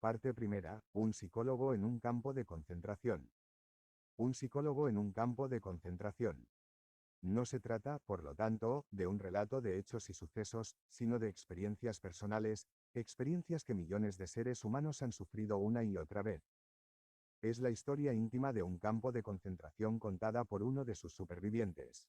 Parte primera, un psicólogo en un campo de concentración. Un psicólogo en un campo de concentración. No se trata, por lo tanto, de un relato de hechos y sucesos, sino de experiencias personales, experiencias que millones de seres humanos han sufrido una y otra vez. Es la historia íntima de un campo de concentración contada por uno de sus supervivientes.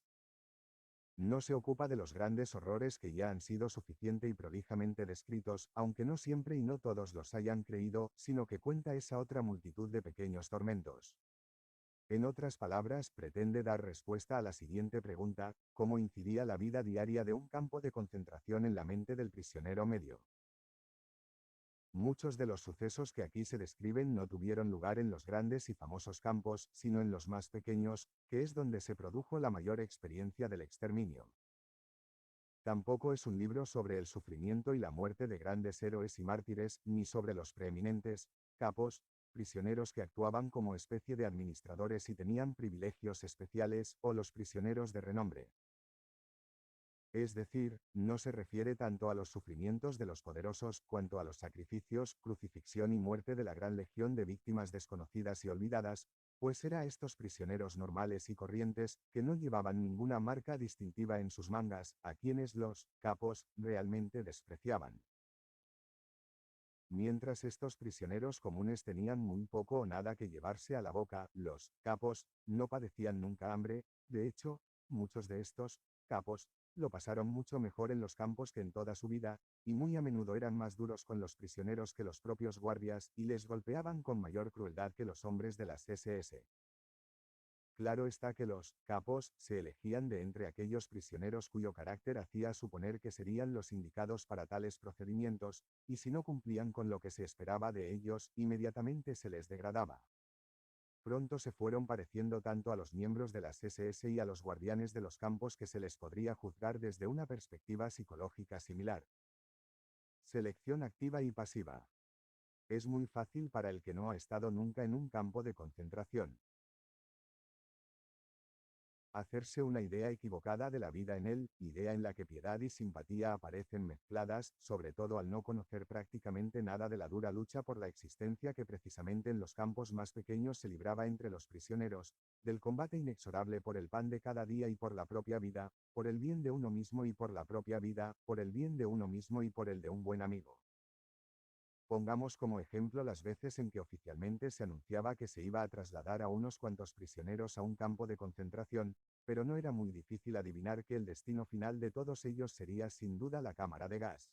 No se ocupa de los grandes horrores que ya han sido suficiente y prolijamente descritos, aunque no siempre y no todos los hayan creído, sino que cuenta esa otra multitud de pequeños tormentos. En otras palabras, pretende dar respuesta a la siguiente pregunta: ¿cómo incidía la vida diaria de un campo de concentración en la mente del prisionero medio? Muchos de los sucesos que aquí se describen no tuvieron lugar en los grandes y famosos campos, sino en los más pequeños, que es donde se produjo la mayor experiencia del exterminio. Tampoco es un libro sobre el sufrimiento y la muerte de grandes héroes y mártires, ni sobre los preeminentes capos, prisioneros que actuaban como especie de administradores y tenían privilegios especiales, o los prisioneros de renombre. Es decir, no se refiere tanto a los sufrimientos de los poderosos, cuanto a los sacrificios, crucifixión y muerte de la gran legión de víctimas desconocidas y olvidadas, pues era estos prisioneros normales y corrientes, que no llevaban ninguna marca distintiva en sus mangas, a quienes los capos realmente despreciaban. Mientras estos prisioneros comunes tenían muy poco o nada que llevarse a la boca, los capos no padecían nunca hambre. De hecho, muchos de estos capos lo pasaron mucho mejor en los campos que en toda su vida, y muy a menudo eran más duros con los prisioneros que los propios guardias, y les golpeaban con mayor crueldad que los hombres de las SS. Claro está que los capos se elegían de entre aquellos prisioneros cuyo carácter hacía suponer que serían los indicados para tales procedimientos, y si no cumplían con lo que se esperaba de ellos, inmediatamente se les degradaba. Pronto se fueron pareciendo tanto a los miembros de las SS y a los guardianes de los campos que se les podría juzgar desde una perspectiva psicológica similar. Selección activa y pasiva. Es muy fácil para el que no ha estado nunca en un campo de concentración hacerse una idea equivocada de la vida en él, idea en la que piedad y simpatía aparecen mezcladas, sobre todo al no conocer prácticamente nada de la dura lucha por la existencia que precisamente en los campos más pequeños se libraba entre los prisioneros, del combate inexorable por el pan de cada día y por la propia vida, por el bien de uno mismo y por la propia vida, por el bien de uno mismo y por el de un buen amigo. Pongamos como ejemplo las veces en que oficialmente se anunciaba que se iba a trasladar a unos cuantos prisioneros a un campo de concentración, pero no era muy difícil adivinar que el destino final de todos ellos sería sin duda la cámara de gas.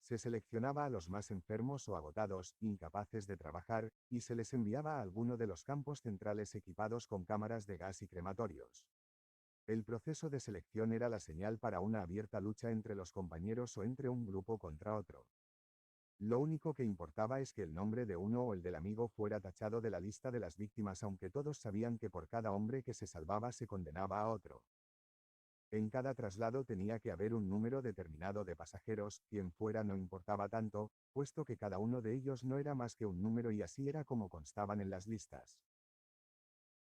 Se seleccionaba a los más enfermos o agotados, incapaces de trabajar, y se les enviaba a alguno de los campos centrales equipados con cámaras de gas y crematorios. El proceso de selección era la señal para una abierta lucha entre los compañeros o entre un grupo contra otro. Lo único que importaba es que el nombre de uno o el del amigo fuera tachado de la lista de las víctimas, aunque todos sabían que por cada hombre que se salvaba se condenaba a otro. En cada traslado tenía que haber un número determinado de pasajeros, quien fuera no importaba tanto, puesto que cada uno de ellos no era más que un número y así era como constaban en las listas.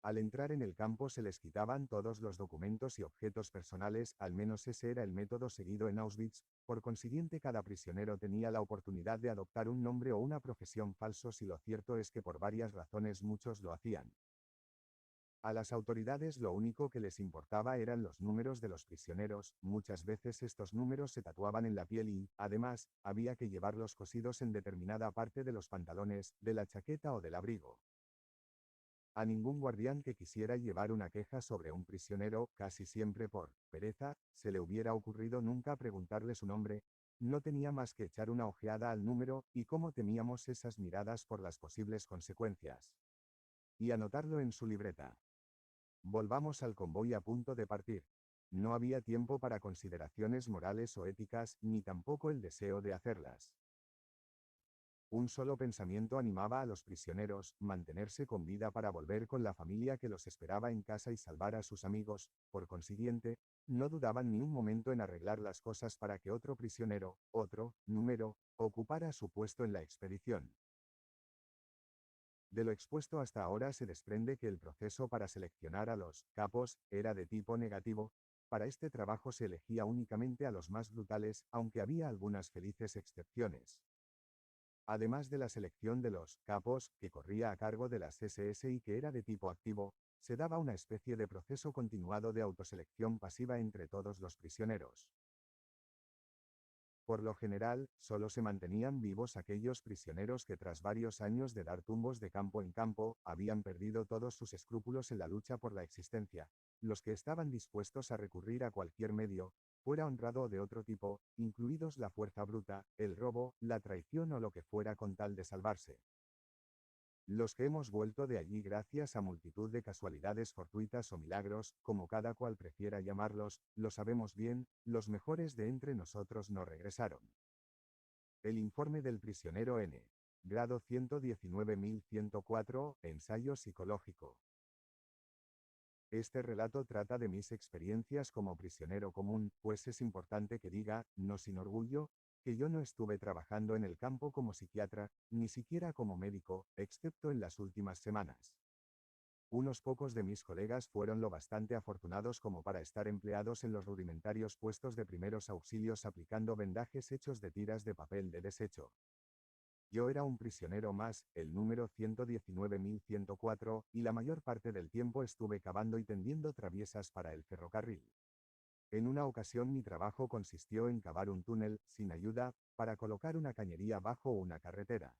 Al entrar en el campo se les quitaban todos los documentos y objetos personales, al menos ese era el método seguido en Auschwitz. Por consiguiente, cada prisionero tenía la oportunidad de adoptar un nombre o una profesión falsos, y lo cierto es que por varias razones muchos lo hacían. A las autoridades lo único que les importaba eran los números de los prisioneros. Muchas veces estos números se tatuaban en la piel y, además, había que llevarlos cosidos en determinada parte de los pantalones, de la chaqueta o del abrigo. A ningún guardián que quisiera llevar una queja sobre un prisionero, casi siempre por pereza, se le hubiera ocurrido nunca preguntarle su nombre. No tenía más que echar una ojeada al número, y cómo temíamos esas miradas por las posibles consecuencias. Y anotarlo en su libreta. Volvamos al convoy a punto de partir. No había tiempo para consideraciones morales o éticas, ni tampoco el deseo de hacerlas. Un solo pensamiento animaba a los prisioneros: mantenerse con vida para volver con la familia que los esperaba en casa y salvar a sus amigos. Por consiguiente, no dudaban ni un momento en arreglar las cosas para que otro prisionero, otro número, ocupara su puesto en la expedición. De lo expuesto hasta ahora se desprende que el proceso para seleccionar a los capos era de tipo negativo. Para este trabajo se elegía únicamente a los más brutales, aunque había algunas felices excepciones. Además de la selección de los capos, que corría a cargo de las SS y que era de tipo activo, se daba una especie de proceso continuado de autoselección pasiva entre todos los prisioneros. Por lo general, solo se mantenían vivos aquellos prisioneros que tras varios años de dar tumbos de campo en campo, habían perdido todos sus escrúpulos en la lucha por la existencia, los que estaban dispuestos a recurrir a cualquier medio, fuera honrado o de otro tipo, incluidos la fuerza bruta, el robo, la traición o lo que fuera con tal de salvarse. Los que hemos vuelto de allí gracias a multitud de casualidades fortuitas o milagros, como cada cual prefiera llamarlos, lo sabemos bien, los mejores de entre nosotros no regresaron. El informe del prisionero N. Grado 119.104, ensayo psicológico. Este relato trata de mis experiencias como prisionero común, pues es importante que diga, no sin orgullo, que yo no estuve trabajando en el campo como psiquiatra, ni siquiera como médico, excepto en las últimas semanas. Unos pocos de mis colegas fueron lo bastante afortunados como para estar empleados en los rudimentarios puestos de primeros auxilios aplicando vendajes hechos de tiras de papel de desecho. Yo era un prisionero más, el número 119.104, y la mayor parte del tiempo estuve cavando y tendiendo traviesas para el ferrocarril. En una ocasión mi trabajo consistió en cavar un túnel, sin ayuda, para colocar una cañería bajo una carretera.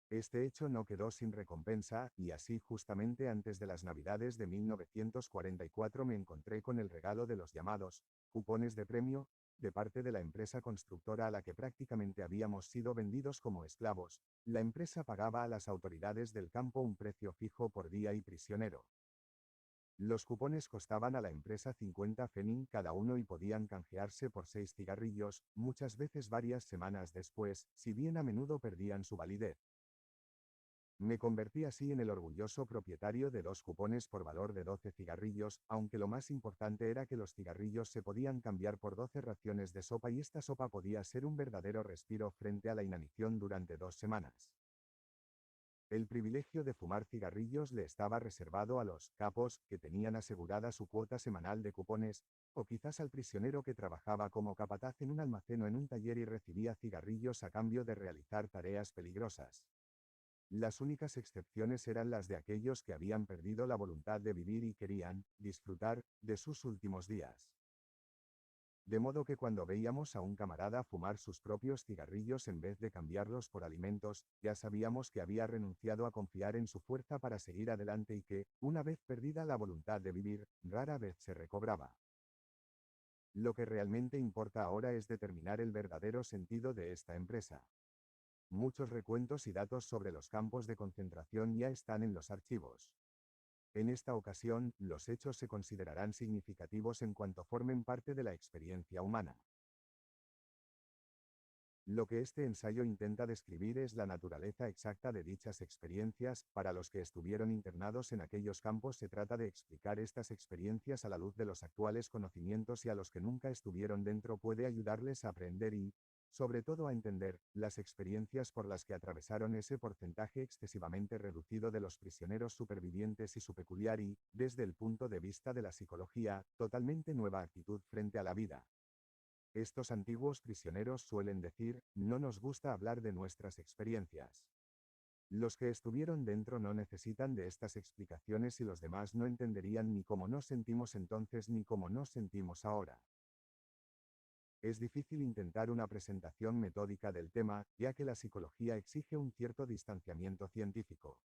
Este hecho no quedó sin recompensa, y así justamente antes de las Navidades de 1944 me encontré con el regalo de los llamados cupones de premio, de parte de la empresa constructora a la que prácticamente habíamos sido vendidos como esclavos. La empresa pagaba a las autoridades del campo un precio fijo por día y prisionero. Los cupones costaban a la empresa 50 pfennig cada uno y podían canjearse por 6 cigarrillos, muchas veces varias semanas después, si bien a menudo perdían su validez. Me convertí así en el orgulloso propietario de 2 cupones por valor de 12 cigarrillos, aunque lo más importante era que los cigarrillos se podían cambiar por 12 raciones de sopa y esta sopa podía ser un verdadero respiro frente a la inanición durante 2 semanas. El privilegio de fumar cigarrillos le estaba reservado a los capos, que tenían asegurada su cuota semanal de cupones, o quizás al prisionero que trabajaba como capataz en un almacén o en un taller y recibía cigarrillos a cambio de realizar tareas peligrosas. Las únicas excepciones eran las de aquellos que habían perdido la voluntad de vivir y querían disfrutar de sus últimos días. De modo que cuando veíamos a un camarada fumar sus propios cigarrillos en vez de cambiarlos por alimentos, ya sabíamos que había renunciado a confiar en su fuerza para seguir adelante y que, una vez perdida la voluntad de vivir, rara vez se recobraba. Lo que realmente importa ahora es determinar el verdadero sentido de esta empresa. Muchos recuentos y datos sobre los campos de concentración ya están en los archivos. En esta ocasión, los hechos se considerarán significativos en cuanto formen parte de la experiencia humana. Lo que este ensayo intenta describir es la naturaleza exacta de dichas experiencias. Para los que estuvieron internados en aquellos campos se trata de explicar estas experiencias a la luz de los actuales conocimientos y a los que nunca estuvieron dentro puede ayudarles a aprender y, sobre todo a entender, las experiencias por las que atravesaron ese porcentaje excesivamente reducido de los prisioneros supervivientes y su peculiar y, desde el punto de vista de la psicología, totalmente nueva actitud frente a la vida. Estos antiguos prisioneros suelen decir, no nos gusta hablar de nuestras experiencias. Los que estuvieron dentro no necesitan de estas explicaciones y los demás no entenderían ni cómo nos sentimos entonces ni cómo nos sentimos ahora. Es difícil intentar una presentación metódica del tema, ya que la psicología exige un cierto distanciamiento científico.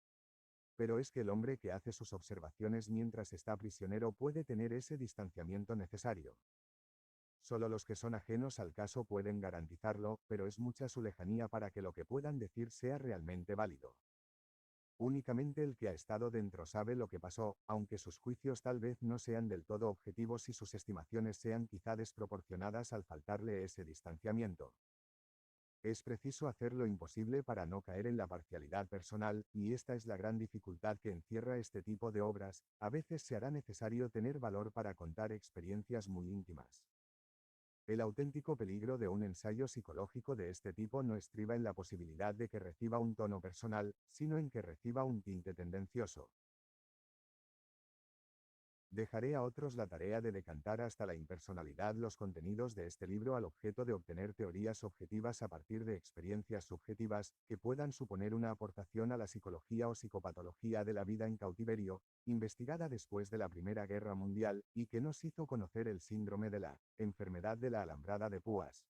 Pero es que el hombre que hace sus observaciones mientras está prisionero puede tener ese distanciamiento necesario. Solo los que son ajenos al caso pueden garantizarlo, pero es mucha su lejanía para que lo que puedan decir sea realmente válido. Únicamente el que ha estado dentro sabe lo que pasó, aunque sus juicios tal vez no sean del todo objetivos y sus estimaciones sean quizá desproporcionadas al faltarle ese distanciamiento. Es preciso hacer lo imposible para no caer en la parcialidad personal, y esta es la gran dificultad que encierra este tipo de obras. A veces se hará necesario tener valor para contar experiencias muy íntimas. El auténtico peligro de un ensayo psicológico de este tipo no estriba en la posibilidad de que reciba un tono personal, sino en que reciba un tinte tendencioso. Dejaré a otros la tarea de decantar hasta la impersonalidad los contenidos de este libro al objeto de obtener teorías objetivas a partir de experiencias subjetivas, que puedan suponer una aportación a la psicología o psicopatología de la vida en cautiverio, investigada después de la Primera Guerra Mundial, y que nos hizo conocer el síndrome de la enfermedad de la alambrada de púas.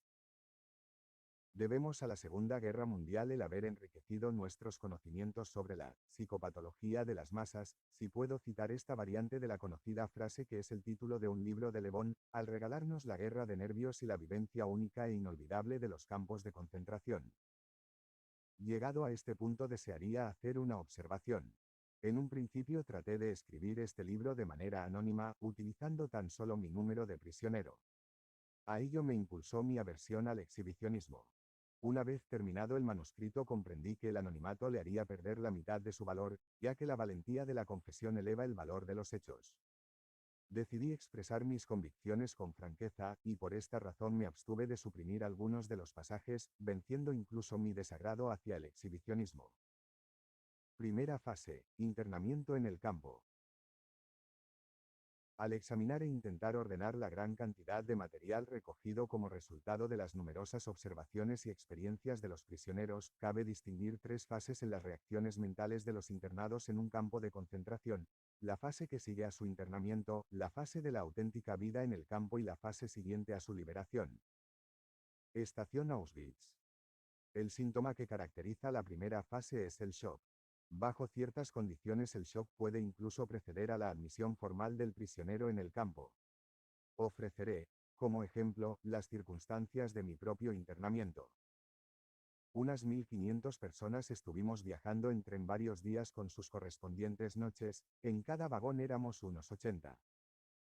Debemos a la Segunda Guerra Mundial el haber enriquecido nuestros conocimientos sobre la psicopatología de las masas, si puedo citar esta variante de la conocida frase que es el título de un libro de Le Bon, al regalarnos la guerra de nervios y la vivencia única e inolvidable de los campos de concentración. Llegado a este punto desearía hacer una observación. En un principio traté de escribir este libro de manera anónima, utilizando tan solo mi número de prisionero. A ello me impulsó mi aversión al exhibicionismo. Una vez terminado el manuscrito comprendí que el anonimato le haría perder la mitad de su valor, ya que la valentía de la confesión eleva el valor de los hechos. Decidí expresar mis convicciones con franqueza, y por esta razón me abstuve de suprimir algunos de los pasajes, venciendo incluso mi desagrado hacia el exhibicionismo. Primera fase: internamiento en el campo. Al examinar e intentar ordenar la gran cantidad de material recogido como resultado de las numerosas observaciones y experiencias de los prisioneros, cabe distinguir tres fases en las reacciones mentales de los internados en un campo de concentración: la fase que sigue a su internamiento, la fase de la auténtica vida en el campo y la fase siguiente a su liberación. Estación Auschwitz. El síntoma que caracteriza la primera fase es el shock. Bajo ciertas condiciones el shock puede incluso preceder a la admisión formal del prisionero en el campo. Ofreceré, como ejemplo, las circunstancias de mi propio internamiento. Unas 1500 personas estuvimos viajando en tren varios días con sus correspondientes noches, en cada vagón éramos unos 80.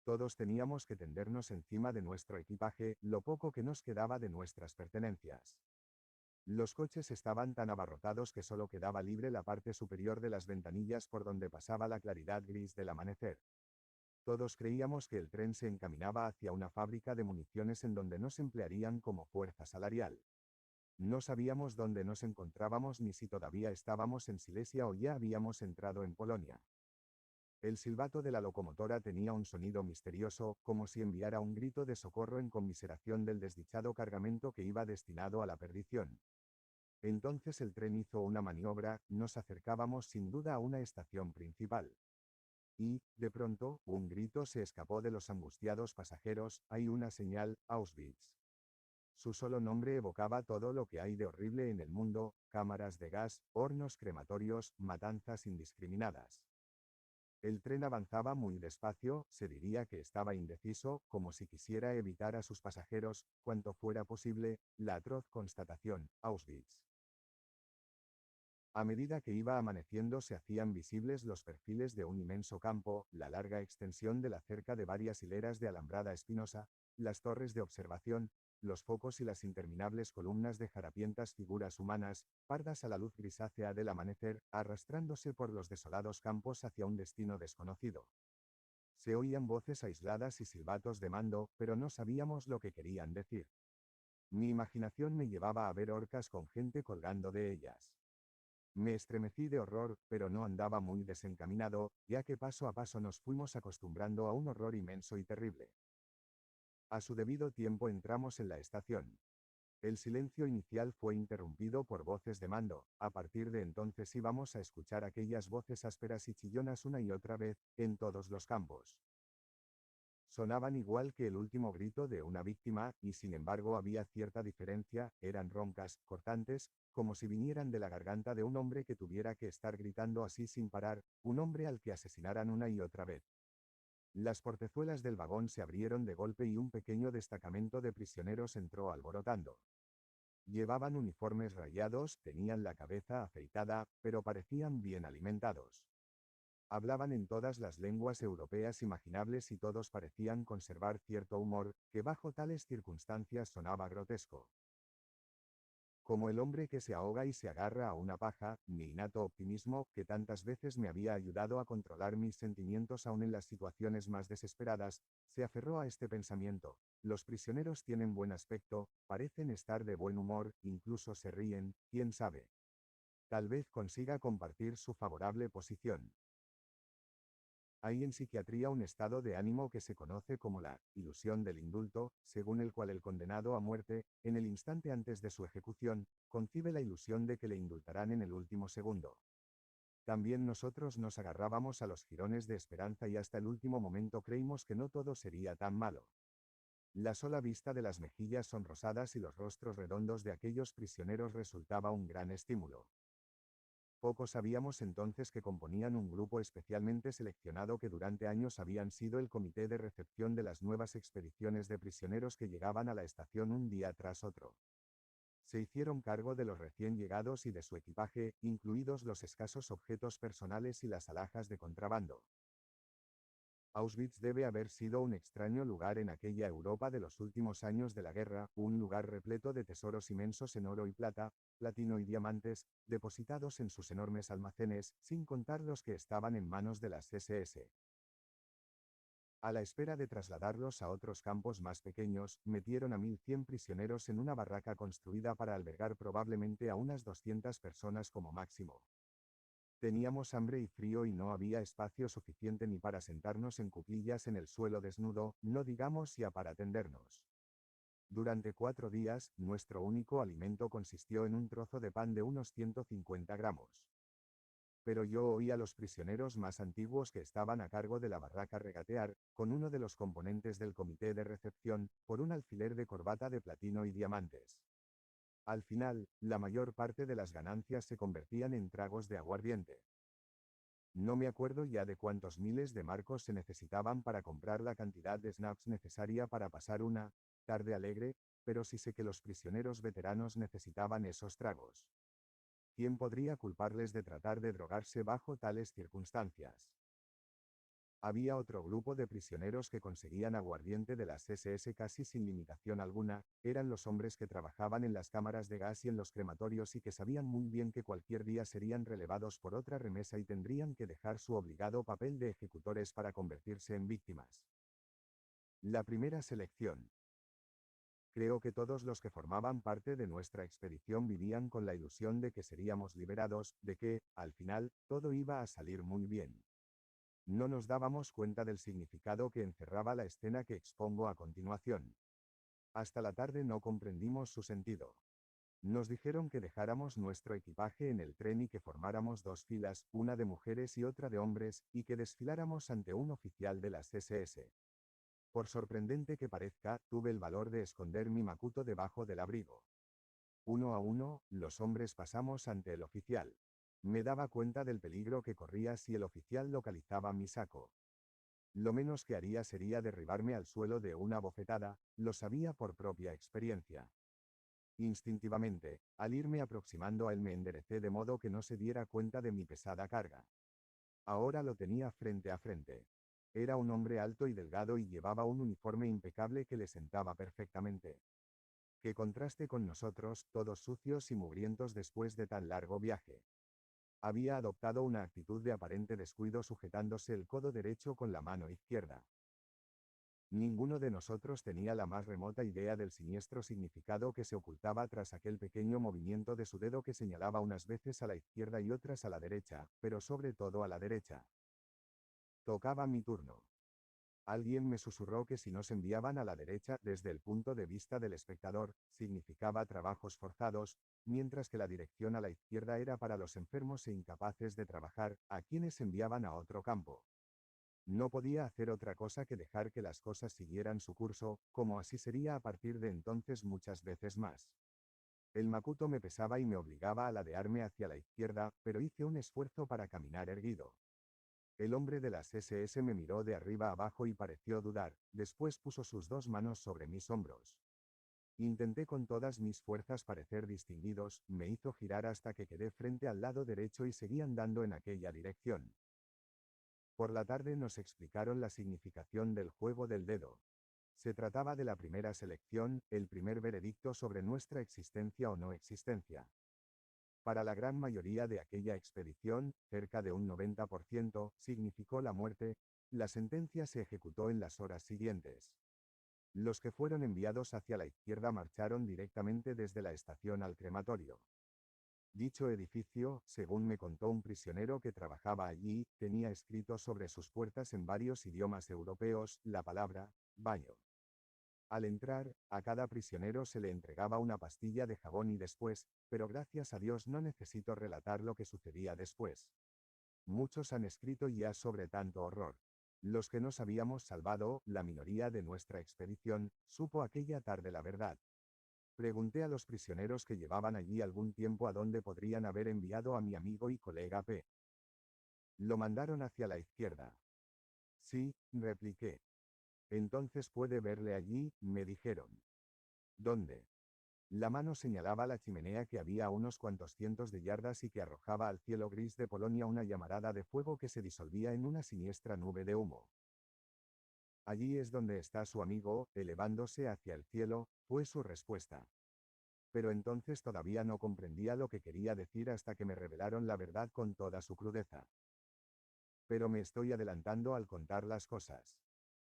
Todos teníamos que tendernos encima de nuestro equipaje, lo poco que nos quedaba de nuestras pertenencias. Los coches estaban tan abarrotados que solo quedaba libre la parte superior de las ventanillas por donde pasaba la claridad gris del amanecer. Todos creíamos que el tren se encaminaba hacia una fábrica de municiones en donde nos emplearían como fuerza salarial. No sabíamos dónde nos encontrábamos ni si todavía estábamos en Silesia o ya habíamos entrado en Polonia. El silbato de la locomotora tenía un sonido misterioso, como si enviara un grito de socorro en conmiseración del desdichado cargamento que iba destinado a la perdición. Entonces el tren hizo una maniobra, nos acercábamos sin duda a una estación principal. Y, de pronto, un grito se escapó de los angustiados pasajeros: «Hay una señal, Auschwitz». Su solo nombre evocaba todo lo que hay de horrible en el mundo: cámaras de gas, hornos crematorios, matanzas indiscriminadas. El tren avanzaba muy despacio, se diría que estaba indeciso, como si quisiera evitar a sus pasajeros, cuanto fuera posible, la atroz constatación: Auschwitz. A medida que iba amaneciendo se hacían visibles los perfiles de un inmenso campo, la larga extensión de la cerca de varias hileras de alambrada espinosa, las torres de observación, los focos y las interminables columnas de harapientas figuras humanas, pardas a la luz grisácea del amanecer, arrastrándose por los desolados campos hacia un destino desconocido. Se oían voces aisladas y silbatos de mando, pero no sabíamos lo que querían decir. Mi imaginación me llevaba a ver horcas con gente colgando de ellas. Me estremecí de horror, pero no andaba muy desencaminado, ya que paso a paso nos fuimos acostumbrando a un horror inmenso y terrible. A su debido tiempo entramos en la estación. El silencio inicial fue interrumpido por voces de mando. A partir de entonces íbamos a escuchar aquellas voces ásperas y chillonas una y otra vez, en todos los campos. Sonaban igual que el último grito de una víctima, y sin embargo había cierta diferencia: eran roncas, cortantes, como si vinieran de la garganta de un hombre que tuviera que estar gritando así sin parar, un hombre al que asesinaran una y otra vez. Las portezuelas del vagón se abrieron de golpe y un pequeño destacamento de prisioneros entró alborotando. Llevaban uniformes rayados, tenían la cabeza afeitada, pero parecían bien alimentados. Hablaban en todas las lenguas europeas imaginables y todos parecían conservar cierto humor, que bajo tales circunstancias sonaba grotesco. Como el hombre que se ahoga y se agarra a una paja, mi innato optimismo, que tantas veces me había ayudado a controlar mis sentimientos aun en las situaciones más desesperadas, se aferró a este pensamiento: los prisioneros tienen buen aspecto, parecen estar de buen humor, incluso se ríen, quién sabe. Tal vez consiga compartir su favorable posición. Hay en psiquiatría un estado de ánimo que se conoce como la ilusión del indulto, según el cual el condenado a muerte, en el instante antes de su ejecución, concibe la ilusión de que le indultarán en el último segundo. También nosotros nos agarrábamos a los jirones de esperanza y hasta el último momento creímos que no todo sería tan malo. La sola vista de las mejillas sonrosadas y los rostros redondos de aquellos prisioneros resultaba un gran estímulo. Poco sabíamos entonces que componían un grupo especialmente seleccionado que durante años habían sido el comité de recepción de las nuevas expediciones de prisioneros que llegaban a la estación un día tras otro. Se hicieron cargo de los recién llegados y de su equipaje, incluidos los escasos objetos personales y las alhajas de contrabando. Auschwitz debe haber sido un extraño lugar en aquella Europa de los últimos años de la guerra, un lugar repleto de tesoros inmensos en oro y plata, platino y diamantes, depositados en sus enormes almacenes, sin contar los que estaban en manos de las SS. A la espera de trasladarlos a otros campos más pequeños, metieron a 1.100 prisioneros en una barraca construida para albergar probablemente a unas 200 personas como máximo. Teníamos hambre y frío y no había espacio suficiente ni para sentarnos en cuclillas en el suelo desnudo, no digamos ya para tendernos. Durante 4 días, nuestro único alimento consistió en un trozo de pan de unos 150 gramos. Pero yo oí a los prisioneros más antiguos que estaban a cargo de la barraca regatear, con uno de los componentes del comité de recepción, por un alfiler de corbata de platino y diamantes. Al final, la mayor parte de las ganancias se convertían en tragos de aguardiente. No me acuerdo ya de cuántos miles de marcos se necesitaban para comprar la cantidad de snaps necesaria para pasar una tarde alegre, pero sí sé que los prisioneros veteranos necesitaban esos tragos. ¿Quién podría culparles de tratar de drogarse bajo tales circunstancias? Había otro grupo de prisioneros que conseguían aguardiente de las SS casi sin limitación alguna, eran los hombres que trabajaban en las cámaras de gas y en los crematorios y que sabían muy bien que cualquier día serían relevados por otra remesa y tendrían que dejar su obligado papel de ejecutores para convertirse en víctimas. La primera selección. Creo que todos los que formaban parte de nuestra expedición vivían con la ilusión de que seríamos liberados, de que, al final, todo iba a salir muy bien. No nos dábamos cuenta del significado que encerraba la escena que expongo a continuación. Hasta la tarde no comprendimos su sentido. Nos dijeron que dejáramos nuestro equipaje en el tren y que formáramos 2 filas, una de mujeres y otra de hombres, y que desfiláramos ante un oficial de las SS. Por sorprendente que parezca, tuve el valor de esconder mi macuto debajo del abrigo. Uno a uno, los hombres pasamos ante el oficial. Me daba cuenta del peligro que corría si el oficial localizaba mi saco. Lo menos que haría sería derribarme al suelo de una bofetada, lo sabía por propia experiencia. Instintivamente, al irme aproximando a él me enderecé de modo que no se diera cuenta de mi pesada carga. Ahora lo tenía frente a frente. Era un hombre alto y delgado y llevaba un uniforme impecable que le sentaba perfectamente. Qué contraste con nosotros, todos sucios y mugrientos después de tan largo viaje. Había adoptado una actitud de aparente descuido sujetándose el codo derecho con la mano izquierda. Ninguno de nosotros tenía la más remota idea del siniestro significado que se ocultaba tras aquel pequeño movimiento de su dedo que señalaba unas veces a la izquierda y otras a la derecha, pero sobre todo a la derecha. Tocaba mi turno. Alguien me susurró que si nos enviaban a la derecha, desde el punto de vista del espectador, significaba trabajos forzados, mientras que la dirección a la izquierda era para los enfermos e incapaces de trabajar, a quienes enviaban a otro campo. No podía hacer otra cosa que dejar que las cosas siguieran su curso, como así sería a partir de entonces muchas veces más. El macuto me pesaba y me obligaba a ladearme hacia la izquierda, pero hice un esfuerzo para caminar erguido. El hombre de las SS me miró de arriba abajo y pareció dudar, después puso sus 2 manos sobre mis hombros. Intenté con todas mis fuerzas parecer distinguidos, me hizo girar hasta que quedé frente al lado derecho y seguí andando en aquella dirección. Por la tarde nos explicaron la significación del juego del dedo. Se trataba de la primera selección, el primer veredicto sobre nuestra existencia o no existencia. Para la gran mayoría de aquella expedición, cerca de un 90%, significó la muerte. La sentencia se ejecutó en las horas siguientes. Los que fueron enviados hacia la izquierda marcharon directamente desde la estación al crematorio. Dicho edificio, según me contó un prisionero que trabajaba allí, tenía escrito sobre sus puertas en varios idiomas europeos la palabra baño. Al entrar, a cada prisionero se le entregaba una pastilla de jabón y después, pero gracias a Dios no necesito relatar lo que sucedía después. Muchos han escrito ya sobre tanto horror. Los que nos habíamos salvado, la minoría de nuestra expedición, supo aquella tarde la verdad. Pregunté a los prisioneros que llevaban allí algún tiempo a dónde podrían haber enviado a mi amigo y colega P. Lo mandaron hacia la izquierda. Sí, repliqué. Entonces puede verle allí, me dijeron. ¿Dónde? La mano señalaba la chimenea que había a unos cuantos cientos de yardas y que arrojaba al cielo gris de Polonia una llamarada de fuego que se disolvía en una siniestra nube de humo. Allí es donde está su amigo, elevándose hacia el cielo, fue su respuesta. Pero entonces todavía no comprendía lo que quería decir hasta que me revelaron la verdad con toda su crudeza. Pero me estoy adelantando al contar las cosas.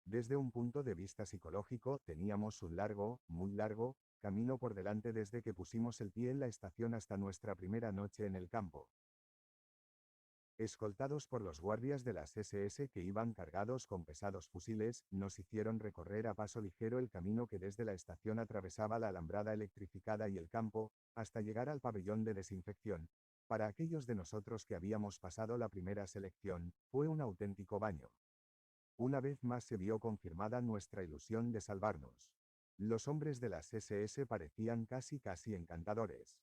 Desde un punto de vista psicológico, teníamos un largo, muy largo, camino por delante desde que pusimos el pie en la estación hasta nuestra primera noche en el campo. Escoltados por los guardias de las SS que iban cargados con pesados fusiles, nos hicieron recorrer a paso ligero el camino que desde la estación atravesaba la alambrada electrificada y el campo, hasta llegar al pabellón de desinfección. Para aquellos de nosotros que habíamos pasado la primera selección, fue un auténtico baño. Una vez más se vio confirmada nuestra ilusión de salvarnos. Los hombres de las SS parecían casi encantadores.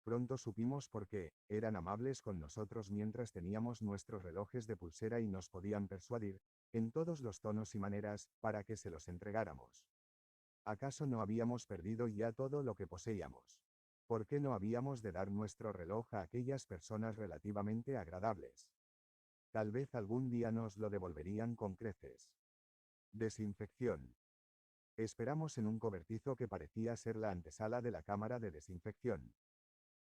Pronto supimos por qué, eran amables con nosotros mientras teníamos nuestros relojes de pulsera y nos podían persuadir, en todos los tonos y maneras, para que se los entregáramos. ¿Acaso no habíamos perdido ya todo lo que poseíamos? ¿Por qué no habíamos de dar nuestro reloj a aquellas personas relativamente agradables? Tal vez algún día nos lo devolverían con creces. Desinfección. Esperamos en un cobertizo que parecía ser la antesala de la cámara de desinfección.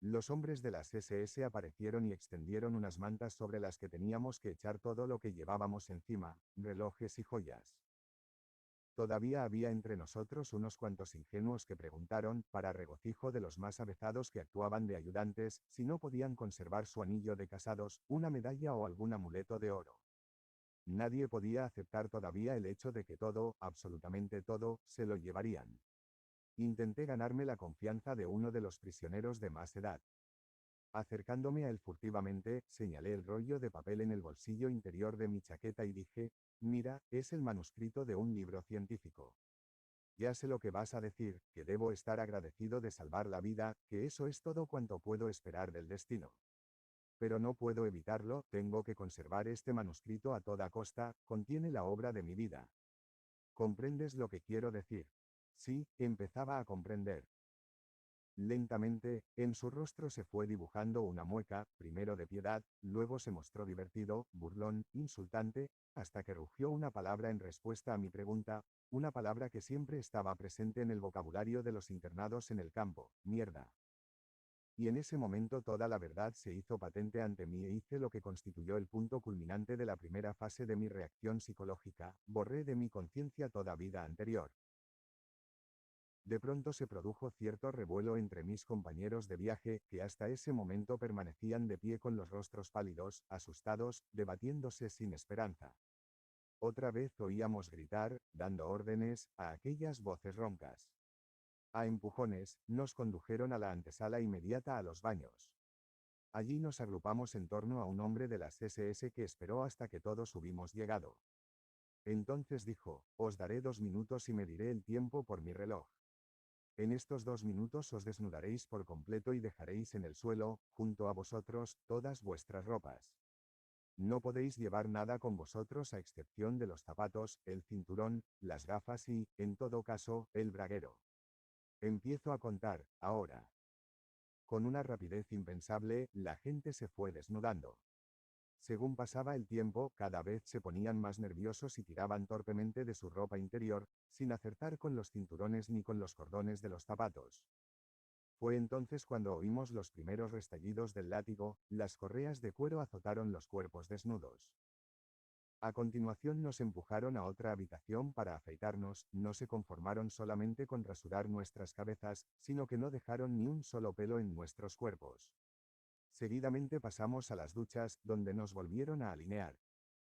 Los hombres de las SS aparecieron y extendieron unas mantas sobre las que teníamos que echar todo lo que llevábamos encima, relojes y joyas. Todavía había entre nosotros unos cuantos ingenuos que preguntaron, para regocijo de los más avezados que actuaban de ayudantes, si no podían conservar su anillo de casados, una medalla o algún amuleto de oro. Nadie podía aceptar todavía el hecho de que todo, absolutamente todo, se lo llevarían. Intenté ganarme la confianza de uno de los prisioneros de más edad. Acercándome a él furtivamente, señalé el rollo de papel en el bolsillo interior de mi chaqueta y dije, mira, es el manuscrito de un libro científico. Ya sé lo que vas a decir, que debo estar agradecido de salvar la vida, que eso es todo cuanto puedo esperar del destino. Pero no puedo evitarlo, tengo que conservar este manuscrito a toda costa, contiene la obra de mi vida. ¿Comprendes lo que quiero decir? Sí, empezaba a comprender. Lentamente, en su rostro se fue dibujando una mueca, primero de piedad, luego se mostró divertido, burlón, insultante, hasta que rugió una palabra en respuesta a mi pregunta, una palabra que siempre estaba presente en el vocabulario de los internados en el campo, mierda. Y en ese momento toda la verdad se hizo patente ante mí e hice lo que constituyó el punto culminante de la primera fase de mi reacción psicológica, borré de mi conciencia toda vida anterior. De pronto se produjo cierto revuelo entre mis compañeros de viaje, que hasta ese momento permanecían de pie con los rostros pálidos, asustados, debatiéndose sin esperanza. Otra vez oíamos gritar, dando órdenes, a aquellas voces roncas. A empujones, nos condujeron a la antesala inmediata a los baños. Allí nos agrupamos en torno a un hombre de las SS que esperó hasta que todos hubimos llegado. Entonces dijo, os daré 2 minutos y mediré el tiempo por mi reloj. En estos 2 minutos os desnudaréis por completo y dejaréis en el suelo, junto a vosotros, todas vuestras ropas. No podéis llevar nada con vosotros a excepción de los zapatos, el cinturón, las gafas y, en todo caso, el braguero. Empiezo a contar, ahora. Con una rapidez impensable, la gente se fue desnudando. Según pasaba el tiempo, cada vez se ponían más nerviosos y tiraban torpemente de su ropa interior, sin acertar con los cinturones ni con los cordones de los zapatos. Fue entonces cuando oímos los primeros restallidos del látigo, las correas de cuero azotaron los cuerpos desnudos. A continuación nos empujaron a otra habitación para afeitarnos, no se conformaron solamente con rasurar nuestras cabezas, sino que no dejaron ni un solo pelo en nuestros cuerpos. Seguidamente pasamos a las duchas, donde nos volvieron a alinear.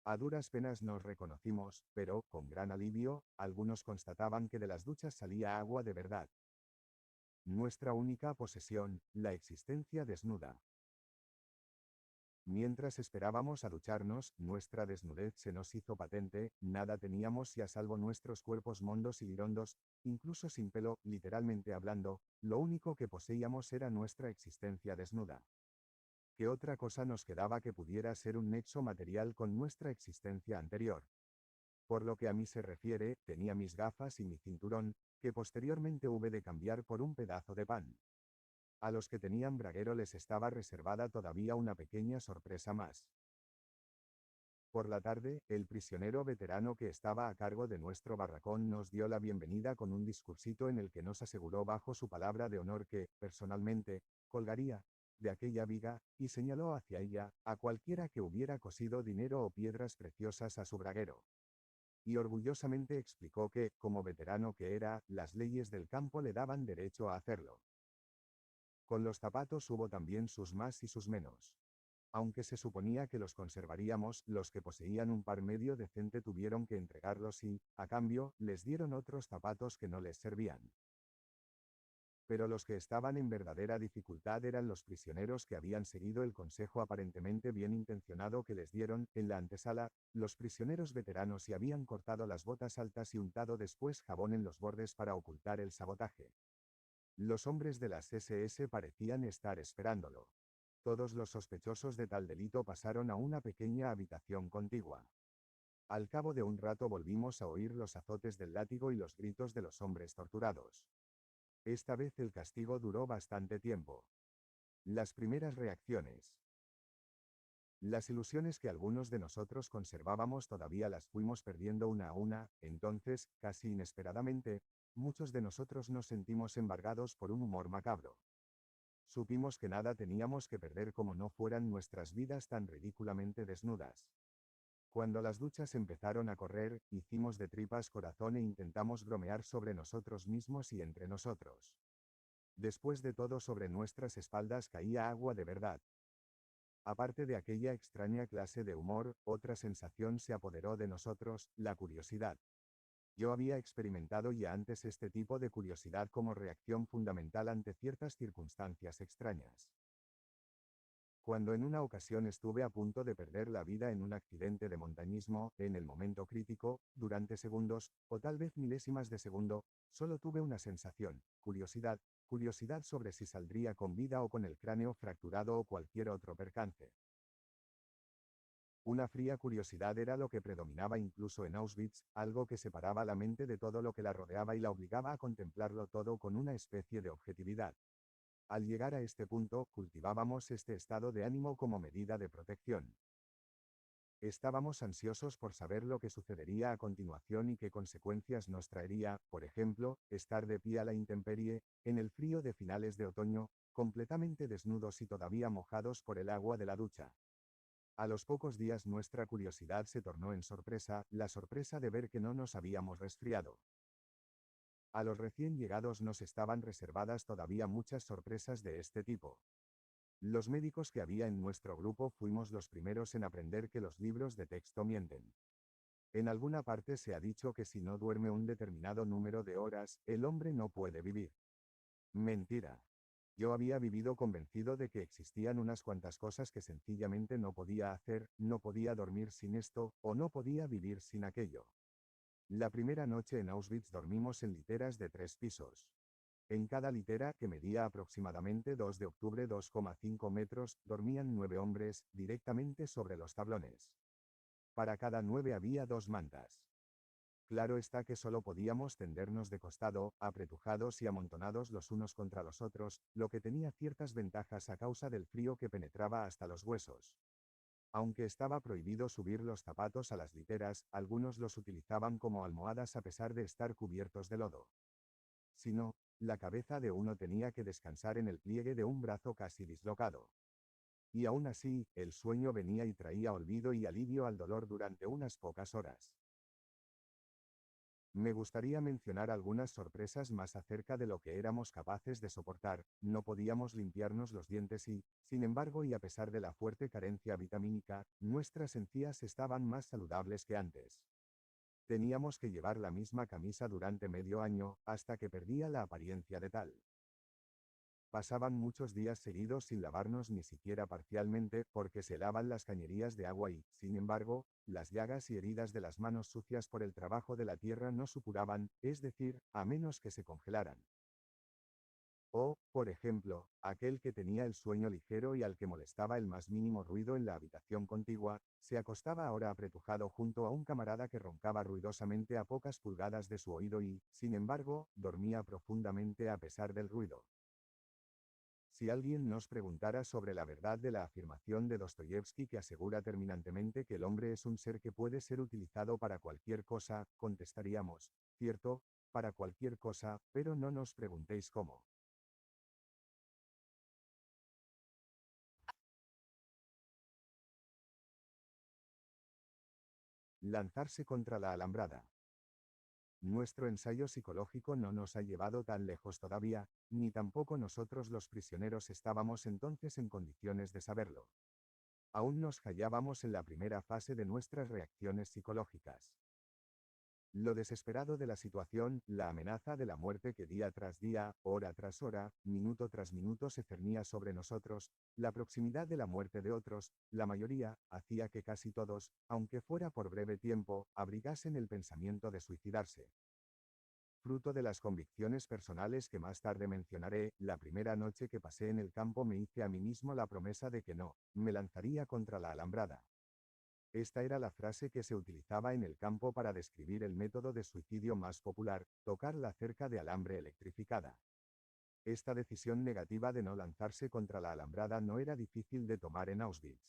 A duras penas nos reconocimos, pero, con gran alivio, algunos constataban que de las duchas salía agua de verdad. Nuestra única posesión, la existencia desnuda. Mientras esperábamos a ducharnos, nuestra desnudez se nos hizo patente, nada teníamos y a salvo nuestros cuerpos mondos y lirondos, incluso sin pelo, literalmente hablando, lo único que poseíamos era nuestra existencia desnuda. ¿Qué otra cosa nos quedaba que pudiera ser un nexo material con nuestra existencia anterior? Por lo que a mí se refiere, tenía mis gafas y mi cinturón, que posteriormente hube de cambiar por un pedazo de pan. A los que tenían braguero les estaba reservada todavía una pequeña sorpresa más. Por la tarde, el prisionero veterano que estaba a cargo de nuestro barracón nos dio la bienvenida con un discursito en el que nos aseguró bajo su palabra de honor que, personalmente, colgaría de aquella viga, y señaló hacia ella, a cualquiera que hubiera cosido dinero o piedras preciosas a su braguero. Y orgullosamente explicó que, como veterano que era, las leyes del campo le daban derecho a hacerlo. Con los zapatos hubo también sus más y sus menos. Aunque se suponía que los conservaríamos, los que poseían un par medio decente tuvieron que entregarlos y, a cambio, les dieron otros zapatos que no les servían. Pero los que estaban en verdadera dificultad eran los prisioneros que habían seguido el consejo aparentemente bien intencionado que les dieron, en la antesala, los prisioneros veteranos y habían cortado las botas altas y untado después jabón en los bordes para ocultar el sabotaje. Los hombres de las SS parecían estar esperándolo. Todos los sospechosos de tal delito pasaron a una pequeña habitación contigua. Al cabo de un rato volvimos a oír los azotes del látigo y los gritos de los hombres torturados. Esta vez el castigo duró bastante tiempo. Las primeras reacciones. Las ilusiones que algunos de nosotros conservábamos todavía las fuimos perdiendo una a una, entonces, casi inesperadamente, muchos de nosotros nos sentimos embargados por un humor macabro. Supimos que nada teníamos que perder como no fueran nuestras vidas tan ridículamente desnudas. Cuando las duchas empezaron a correr, hicimos de tripas corazón e intentamos bromear sobre nosotros mismos y entre nosotros. Después de todo, sobre nuestras espaldas caía agua de verdad. Aparte de aquella extraña clase de humor, otra sensación se apoderó de nosotros, la curiosidad. Yo había experimentado ya antes este tipo de curiosidad como reacción fundamental ante ciertas circunstancias extrañas. Cuando en una ocasión estuve a punto de perder la vida en un accidente de montañismo, en el momento crítico, durante segundos, o tal vez milésimas de segundo, solo tuve una sensación, curiosidad sobre si saldría con vida o con el cráneo fracturado o cualquier otro percance. Una fría curiosidad era lo que predominaba incluso en Auschwitz, algo que separaba la mente de todo lo que la rodeaba y la obligaba a contemplarlo todo con una especie de objetividad. Al llegar a este punto, cultivábamos este estado de ánimo como medida de protección. Estábamos ansiosos por saber lo que sucedería a continuación y qué consecuencias nos traería, por ejemplo, estar de pie a la intemperie, en el frío de finales de otoño, completamente desnudos y todavía mojados por el agua de la ducha. A los pocos días nuestra curiosidad se tornó en sorpresa, la sorpresa de ver que no nos habíamos resfriado. A los recién llegados nos estaban reservadas todavía muchas sorpresas de este tipo. Los médicos que había en nuestro grupo fuimos los primeros en aprender que los libros de texto mienten. En alguna parte se ha dicho que si no duerme un determinado número de horas, el hombre no puede vivir. Mentira. Yo había vivido convencido de que existían unas cuantas cosas que sencillamente no podía hacer, no podía dormir sin esto, o no podía vivir sin aquello. La primera noche en Auschwitz dormimos en literas de 3 pisos. En cada litera, que medía aproximadamente 2 de octubre 2,5 metros, dormían 9 hombres, directamente sobre los tablones. Para cada 9 había 2 mantas. Claro está que solo podíamos tendernos de costado, apretujados y amontonados los unos contra los otros, lo que tenía ciertas ventajas a causa del frío que penetraba hasta los huesos. Aunque estaba prohibido subir los zapatos a las literas, algunos los utilizaban como almohadas a pesar de estar cubiertos de lodo. Si no, la cabeza de uno tenía que descansar en el pliegue de un brazo casi dislocado. Y aún así, el sueño venía y traía olvido y alivio al dolor durante unas pocas horas. Me gustaría mencionar algunas sorpresas más acerca de lo que éramos capaces de soportar. No podíamos limpiarnos los dientes y, sin embargo, y a pesar de la fuerte carencia vitamínica, nuestras encías estaban más saludables que antes. Teníamos que llevar la misma camisa durante medio año, hasta que perdía la apariencia de tal. Pasaban muchos días seguidos sin lavarnos ni siquiera parcialmente, porque se lavan las cañerías de agua y, sin embargo, las llagas y heridas de las manos sucias por el trabajo de la tierra no supuraban, es decir, a menos que se congelaran. O, por ejemplo, aquel que tenía el sueño ligero y al que molestaba el más mínimo ruido en la habitación contigua, se acostaba ahora apretujado junto a un camarada que roncaba ruidosamente a pocas pulgadas de su oído y, sin embargo, dormía profundamente a pesar del ruido. Si alguien nos preguntara sobre la verdad de la afirmación de Dostoyevsky que asegura terminantemente que el hombre es un ser que puede ser utilizado para cualquier cosa, contestaríamos, cierto, para cualquier cosa, pero no nos preguntéis cómo. Lanzarse contra la alambrada. Nuestro ensayo psicológico no nos ha llevado tan lejos todavía, ni tampoco nosotros los prisioneros estábamos entonces en condiciones de saberlo. Aún nos hallábamos en la primera fase de nuestras reacciones psicológicas. Lo desesperado de la situación, la amenaza de la muerte que día tras día, hora tras hora, minuto tras minuto se cernía sobre nosotros, la proximidad de la muerte de otros, la mayoría, hacía que casi todos, aunque fuera por breve tiempo, abrigasen el pensamiento de suicidarse. Fruto de las convicciones personales que más tarde mencionaré, la primera noche que pasé en el campo me hice a mí mismo la promesa de que no, me lanzaría contra la alambrada. Esta era la frase que se utilizaba en el campo para describir el método de suicidio más popular, tocar la cerca de alambre electrificada. Esta decisión negativa de no lanzarse contra la alambrada no era difícil de tomar en Auschwitz.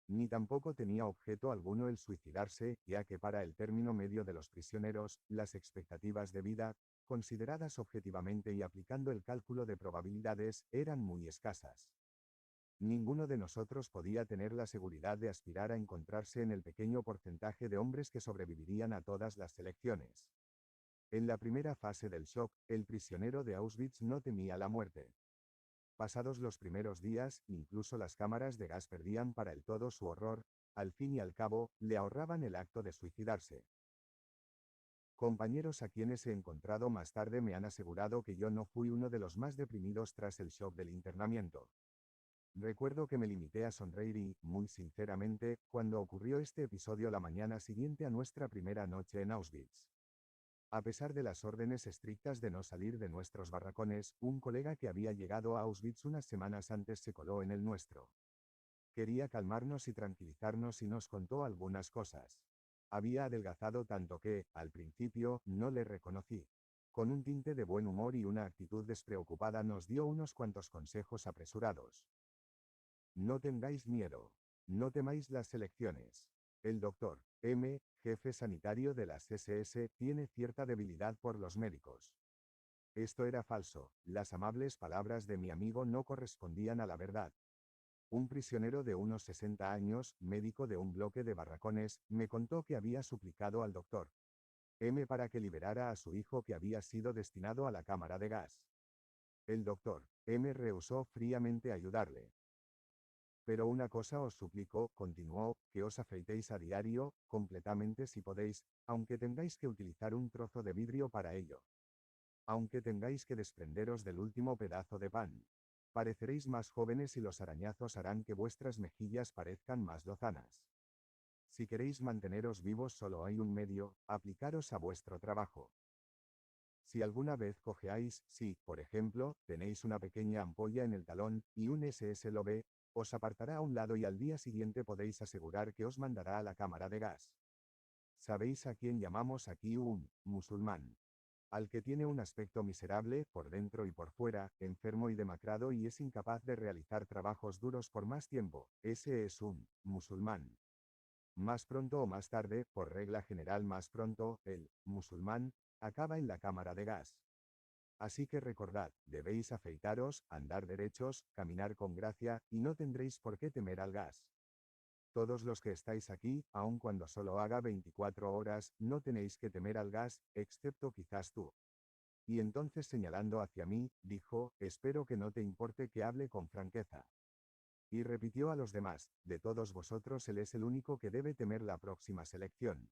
Ni tampoco tenía objeto alguno el suicidarse, ya que para el término medio de los prisioneros, las expectativas de vida, consideradas objetivamente y aplicando el cálculo de probabilidades, eran muy escasas. Ninguno de nosotros podía tener la seguridad de aspirar a encontrarse en el pequeño porcentaje de hombres que sobrevivirían a todas las selecciones. En la primera fase del shock, el prisionero de Auschwitz no temía la muerte. Pasados los primeros días, incluso las cámaras de gas perdían para el todo su horror, al fin y al cabo, le ahorraban el acto de suicidarse. Compañeros a quienes he encontrado más tarde me han asegurado que yo no fui uno de los más deprimidos tras el shock del internamiento. Recuerdo que me limité a sonreír y, muy sinceramente, cuando ocurrió este episodio la mañana siguiente a nuestra primera noche en Auschwitz. A pesar de las órdenes estrictas de no salir de nuestros barracones, un colega que había llegado a Auschwitz unas semanas antes se coló en el nuestro. Quería calmarnos y tranquilizarnos y nos contó algunas cosas. Había adelgazado tanto que, al principio, no le reconocí. Con un tinte de buen humor y una actitud despreocupada nos dio unos cuantos consejos apresurados. No tengáis miedo. No temáis las elecciones. El doctor M., jefe sanitario de las SS, tiene cierta debilidad por los médicos. Esto era falso. Las amables palabras de mi amigo no correspondían a la verdad. Un prisionero de unos 60 años, médico de un bloque de barracones, me contó que había suplicado al doctor M para que liberara a su hijo que había sido destinado a la cámara de gas. El doctor M rehusó fríamente ayudarle. Pero una cosa os suplico, continuó, que os afeitéis a diario, completamente si podéis, aunque tengáis que utilizar un trozo de vidrio para ello. Aunque tengáis que desprenderos del último pedazo de pan. Pareceréis más jóvenes y los arañazos harán que vuestras mejillas parezcan más lozanas. Si queréis manteneros vivos solo hay un medio, aplicaros a vuestro trabajo. Si alguna vez cojeáis, si, por ejemplo, tenéis una pequeña ampolla en el talón, y un SS lo ve, os apartará a un lado y al día siguiente podéis asegurar que os mandará a la cámara de gas. ¿Sabéis a quién llamamos aquí un musulmán? Al que tiene un aspecto miserable, por dentro y por fuera, enfermo y demacrado y es incapaz de realizar trabajos duros por más tiempo, ese es un musulmán. Más pronto o más tarde, por regla general más pronto, el musulmán acaba en la cámara de gas. Así que recordad, debéis afeitaros, andar derechos, caminar con gracia, y no tendréis por qué temer al gas. Todos los que estáis aquí, aun cuando solo haga 24 horas, no tenéis que temer al gas, excepto quizás tú. Y entonces señalando hacia mí, dijo, espero que no te importe que hable con franqueza. Y repitió a los demás, de todos vosotros él es el único que debe temer la próxima selección.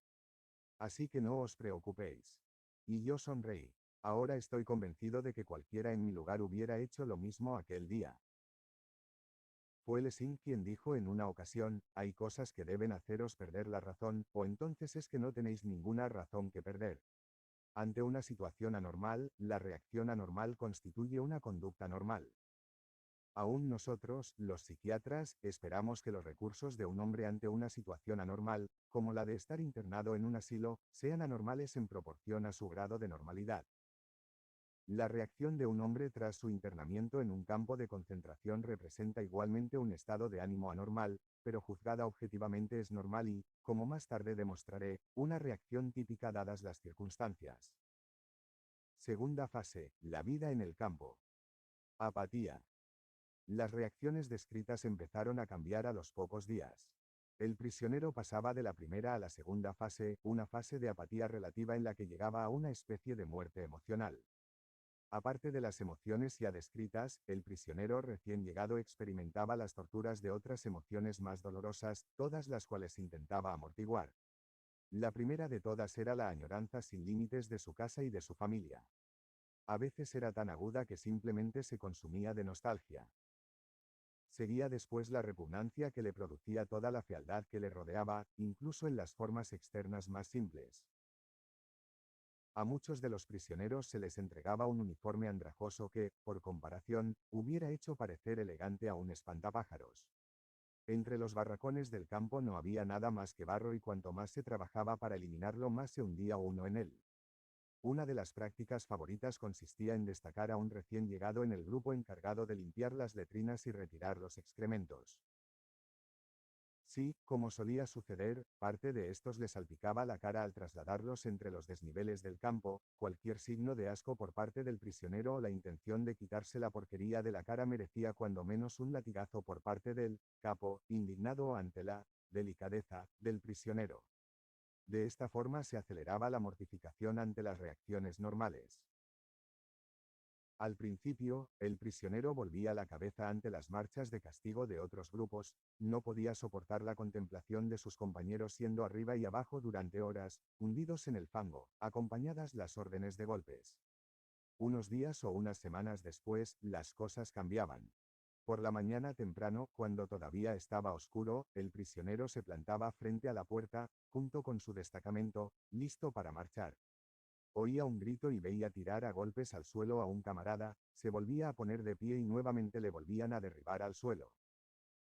Así que no os preocupéis. Y yo sonreí. Ahora estoy convencido de que cualquiera en mi lugar hubiera hecho lo mismo aquel día. Fue Lessing quien dijo en una ocasión, hay cosas que deben haceros perder la razón, o entonces es que no tenéis ninguna razón que perder. Ante una situación anormal, la reacción anormal constituye una conducta normal. Aún nosotros, los psiquiatras, esperamos que los recursos de un hombre ante una situación anormal, como la de estar internado en un asilo, sean anormales en proporción a su grado de normalidad. La reacción de un hombre tras su internamiento en un campo de concentración representa igualmente un estado de ánimo anormal, pero juzgada objetivamente es normal y, como más tarde demostraré, una reacción típica dadas las circunstancias. Segunda fase, la vida en el campo. Apatía. Las reacciones descritas empezaron a cambiar a los pocos días. El prisionero pasaba de la primera a la segunda fase, una fase de apatía relativa en la que llegaba a una especie de muerte emocional. Aparte de las emociones ya descritas, el prisionero recién llegado experimentaba las torturas de otras emociones más dolorosas, todas las cuales intentaba amortiguar. La primera de todas era la añoranza sin límites de su casa y de su familia. A veces era tan aguda que simplemente se consumía de nostalgia. Seguía después la repugnancia que le producía toda la fealdad que le rodeaba, incluso en las formas externas más simples. A muchos de los prisioneros se les entregaba un uniforme andrajoso que, por comparación, hubiera hecho parecer elegante a un espantapájaros. Entre los barracones del campo no había nada más que barro y cuanto más se trabajaba para eliminarlo más se hundía uno en él. Una de las prácticas favoritas consistía en destacar a un recién llegado en el grupo encargado de limpiar las letrinas y retirar los excrementos. Sí, como solía suceder, parte de estos le salpicaba la cara al trasladarlos entre los desniveles del campo, cualquier signo de asco por parte del prisionero o la intención de quitarse la porquería de la cara merecía cuando menos un latigazo por parte del capo, indignado ante la delicadeza del prisionero. De esta forma se aceleraba la mortificación ante las reacciones normales. Al principio, el prisionero volvía la cabeza ante las marchas de castigo de otros grupos, no podía soportar la contemplación de sus compañeros siendo arriba y abajo durante horas, hundidos en el fango, acompañadas las órdenes de golpes. Unos días o unas semanas después, las cosas cambiaban. Por la mañana temprano, cuando todavía estaba oscuro, el prisionero se plantaba frente a la puerta, junto con su destacamento, listo para marchar. Oía un grito y veía tirar a golpes al suelo a un camarada, se volvía a poner de pie y nuevamente le volvían a derribar al suelo.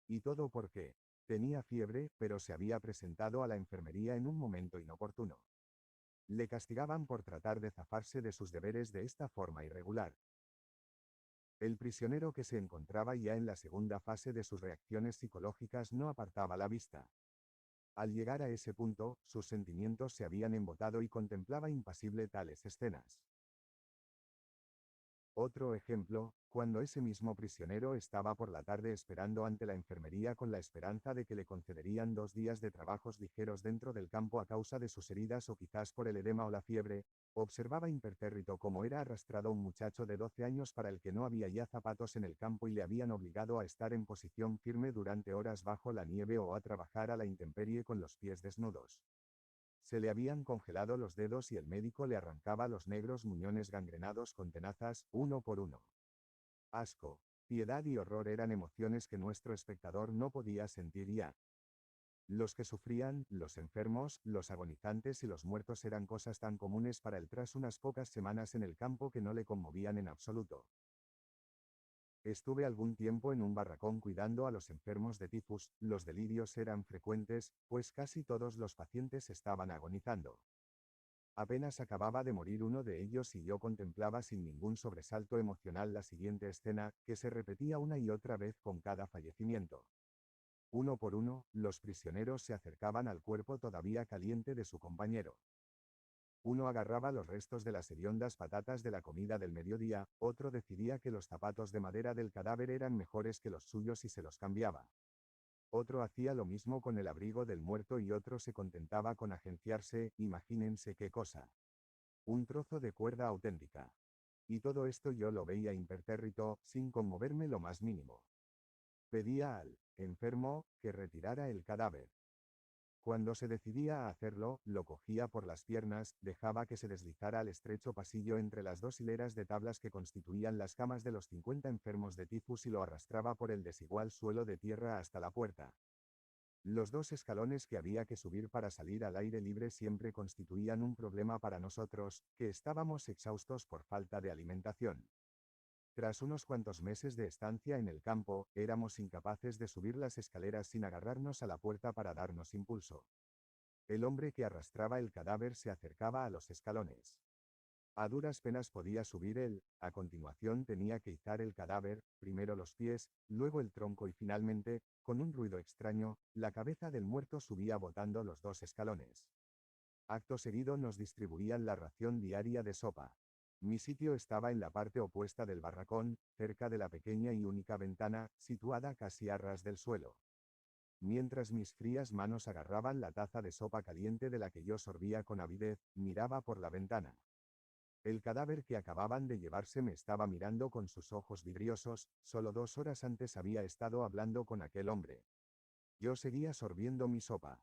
Y todo porque tenía fiebre, pero se había presentado a la enfermería en un momento inoportuno. Le castigaban por tratar de zafarse de sus deberes de esta forma irregular. El prisionero que se encontraba ya en la segunda fase de sus reacciones psicológicas no apartaba la vista. Al llegar a ese punto, sus sentimientos se habían embotado y contemplaba impasible tales escenas. Otro ejemplo, cuando ese mismo prisionero estaba por la tarde esperando ante la enfermería con la esperanza de que le concederían 2 días de trabajos ligeros dentro del campo a causa de sus heridas o quizás por el edema o la fiebre, observaba impertérrito cómo era arrastrado un muchacho de 12 años para el que no había ya zapatos en el campo y le habían obligado a estar en posición firme durante horas bajo la nieve o a trabajar a la intemperie con los pies desnudos. Se le habían congelado los dedos y el médico le arrancaba los negros muñones gangrenados con tenazas, uno por uno. Asco, piedad y horror eran emociones que nuestro espectador no podía sentir ya. Los que sufrían, los enfermos, los agonizantes y los muertos eran cosas tan comunes para él tras unas pocas semanas en el campo que no le conmovían en absoluto. Estuve algún tiempo en un barracón cuidando a los enfermos de tifus, los delirios eran frecuentes, pues casi todos los pacientes estaban agonizando. Apenas acababa de morir uno de ellos y yo contemplaba sin ningún sobresalto emocional la siguiente escena, que se repetía una y otra vez con cada fallecimiento. Uno por uno, los prisioneros se acercaban al cuerpo todavía caliente de su compañero. Uno agarraba los restos de las hediondas patatas de la comida del mediodía, otro decidía que los zapatos de madera del cadáver eran mejores que los suyos y se los cambiaba. Otro hacía lo mismo con el abrigo del muerto y otro se contentaba con agenciarse, imagínense qué cosa. Un trozo de cuerda auténtica. Y todo esto yo lo veía impertérrito, sin conmoverme lo más mínimo. Pedía al enfermo que retirara el cadáver. Cuando se decidía a hacerlo, lo cogía por las piernas, dejaba que se deslizara al estrecho pasillo entre las dos hileras de tablas que constituían las camas de los 50 enfermos de tifus y lo arrastraba por el desigual suelo de tierra hasta la puerta. Los 2 escalones que había que subir para salir al aire libre siempre constituían un problema para nosotros, que estábamos exhaustos por falta de alimentación. Tras unos cuantos meses de estancia en el campo, éramos incapaces de subir las escaleras sin agarrarnos a la puerta para darnos impulso. El hombre que arrastraba el cadáver se acercaba a los escalones. A duras penas podía subir él, a continuación tenía que izar el cadáver, primero los pies, luego el tronco y finalmente, con un ruido extraño, la cabeza del muerto subía botando los 2 escalones. Acto seguido nos distribuían la ración diaria de sopa. Mi sitio estaba en la parte opuesta del barracón, cerca de la pequeña y única ventana, situada casi a ras del suelo. Mientras mis frías manos agarraban la taza de sopa caliente de la que yo sorbía con avidez, miraba por la ventana. El cadáver que acababan de llevarse me estaba mirando con sus ojos vidriosos, solo 2 horas antes había estado hablando con aquel hombre. Yo seguía sorbiendo mi sopa.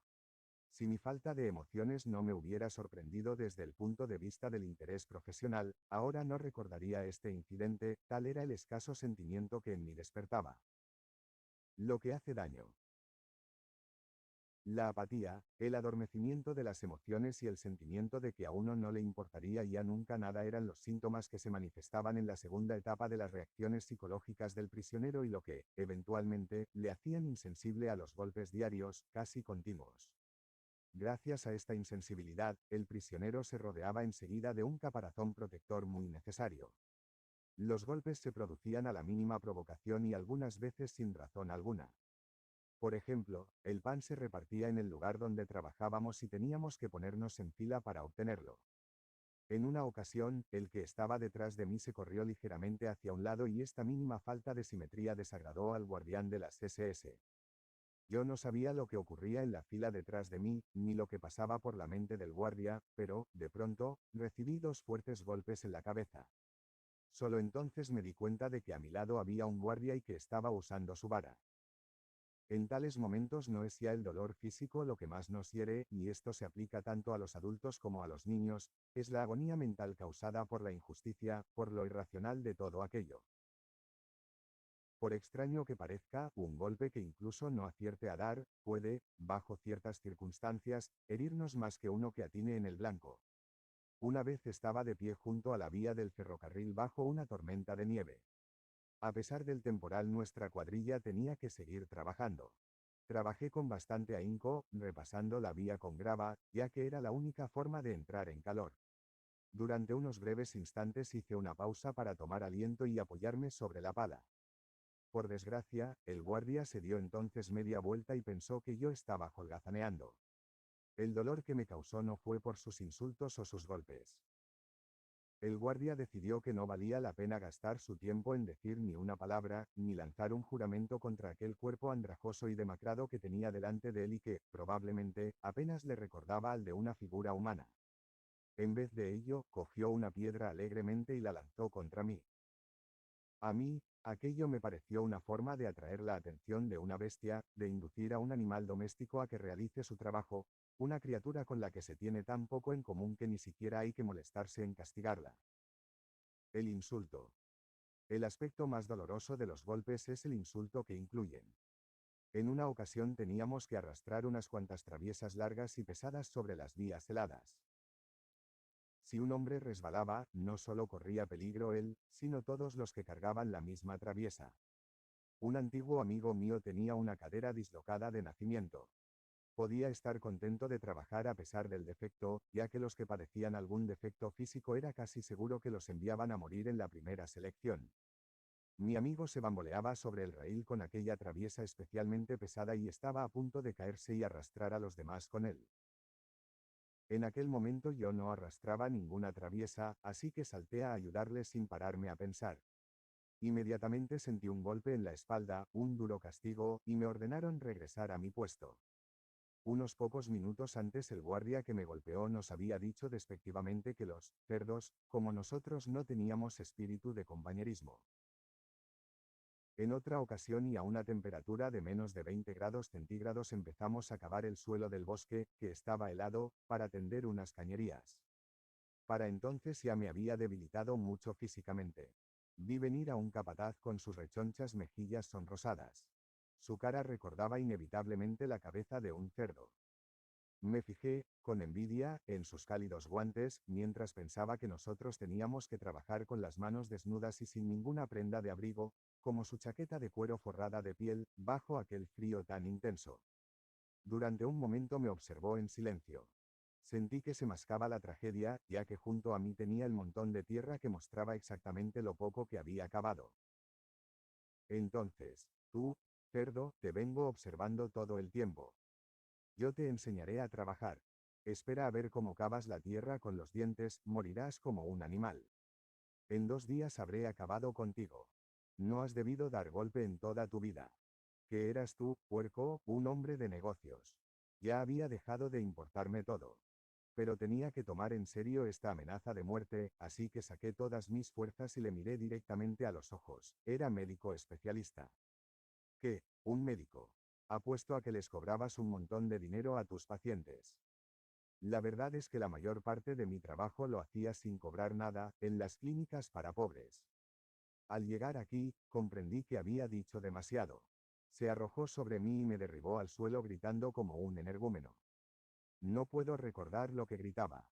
Si mi falta de emociones no me hubiera sorprendido desde el punto de vista del interés profesional, ahora no recordaría este incidente, tal era el escaso sentimiento que en mí despertaba. Lo que hace daño. La apatía, el adormecimiento de las emociones y el sentimiento de que a uno no le importaría ya nunca nada eran los síntomas que se manifestaban en la segunda etapa de las reacciones psicológicas del prisionero y lo que, eventualmente, le hacían insensible a los golpes diarios, casi continuos. Gracias a esta insensibilidad, el prisionero se rodeaba enseguida de un caparazón protector muy necesario. Los golpes se producían a la mínima provocación y algunas veces sin razón alguna. Por ejemplo, el pan se repartía en el lugar donde trabajábamos y teníamos que ponernos en fila para obtenerlo. En una ocasión, el que estaba detrás de mí se corrió ligeramente hacia un lado y esta mínima falta de simetría desagradó al guardián de las SS. Yo no sabía lo que ocurría en la fila detrás de mí, ni lo que pasaba por la mente del guardia, pero, de pronto, recibí 2 fuertes golpes en la cabeza. Solo entonces me di cuenta de que a mi lado había un guardia y que estaba usando su vara. En tales momentos no es ya el dolor físico lo que más nos hiere, y esto se aplica tanto a los adultos como a los niños, es la agonía mental causada por la injusticia, por lo irracional de todo aquello. Por extraño que parezca, un golpe que incluso no acierte a dar, puede, bajo ciertas circunstancias, herirnos más que uno que atine en el blanco. Una vez estaba de pie junto a la vía del ferrocarril bajo una tormenta de nieve. A pesar del temporal, nuestra cuadrilla tenía que seguir trabajando. Trabajé con bastante ahínco, repasando la vía con grava, ya que era la única forma de entrar en calor. Durante unos breves instantes hice una pausa para tomar aliento y apoyarme sobre la pala. Por desgracia, el guardia se dio entonces media vuelta y pensó que yo estaba holgazaneando. El dolor que me causó no fue por sus insultos o sus golpes. El guardia decidió que no valía la pena gastar su tiempo en decir ni una palabra, ni lanzar un juramento contra aquel cuerpo andrajoso y demacrado que tenía delante de él y que, probablemente, apenas le recordaba al de una figura humana. En vez de ello, cogió una piedra alegremente y la lanzó contra mí. A mí, aquello me pareció una forma de atraer la atención de una bestia, de inducir a un animal doméstico a que realice su trabajo, una criatura con la que se tiene tan poco en común que ni siquiera hay que molestarse en castigarla. El insulto. El aspecto más doloroso de los golpes es el insulto que incluyen. En una ocasión teníamos que arrastrar unas cuantas traviesas largas y pesadas sobre las vías heladas. Si un hombre resbalaba, no solo corría peligro él, sino todos los que cargaban la misma traviesa. Un antiguo amigo mío tenía una cadera dislocada de nacimiento. Podía estar contento de trabajar a pesar del defecto, ya que los que padecían algún defecto físico era casi seguro que los enviaban a morir en la primera selección. Mi amigo se bamboleaba sobre el raíl con aquella traviesa especialmente pesada y estaba a punto de caerse y arrastrar a los demás con él. En aquel momento yo no arrastraba ninguna traviesa, así que salté a ayudarle sin pararme a pensar. Inmediatamente sentí un golpe en la espalda, un duro castigo, y me ordenaron regresar a mi puesto. Unos pocos minutos antes el guardia que me golpeó nos había dicho despectivamente que los cerdos, como nosotros, no teníamos espíritu de compañerismo. En otra ocasión y a una temperatura de menos de 20 grados centígrados empezamos a cavar el suelo del bosque, que estaba helado, para tender unas cañerías. Para entonces ya me había debilitado mucho físicamente. Vi venir a un capataz con sus rechonchas mejillas sonrosadas. Su cara recordaba inevitablemente la cabeza de un cerdo. Me fijé, con envidia, en sus cálidos guantes, mientras pensaba que nosotros teníamos que trabajar con las manos desnudas y sin ninguna prenda de abrigo, como su chaqueta de cuero forrada de piel, bajo aquel frío tan intenso. Durante un momento me observó en silencio. Sentí que se mascaba la tragedia, ya que junto a mí tenía el montón de tierra que mostraba exactamente lo poco que había cavado. Entonces, tú, cerdo, te vengo observando todo el tiempo. Yo te enseñaré a trabajar. Espera a ver cómo cavas la tierra con los dientes, morirás como un animal. En 2 días habré acabado contigo. No has debido dar golpe en toda tu vida. ¿Qué eras tú, puerco? Un hombre de negocios. Ya había dejado de importarme todo. Pero tenía que tomar en serio esta amenaza de muerte, así que saqué todas mis fuerzas y le miré directamente a los ojos. Era médico especialista. ¿Qué? ¿Un médico? Apuesto a que les cobrabas un montón de dinero a tus pacientes. La verdad es que la mayor parte de mi trabajo lo hacía sin cobrar nada, en las clínicas para pobres. Al llegar aquí, comprendí que había dicho demasiado. Se arrojó sobre mí y me derribó al suelo gritando como un energúmeno. No puedo recordar lo que gritaba.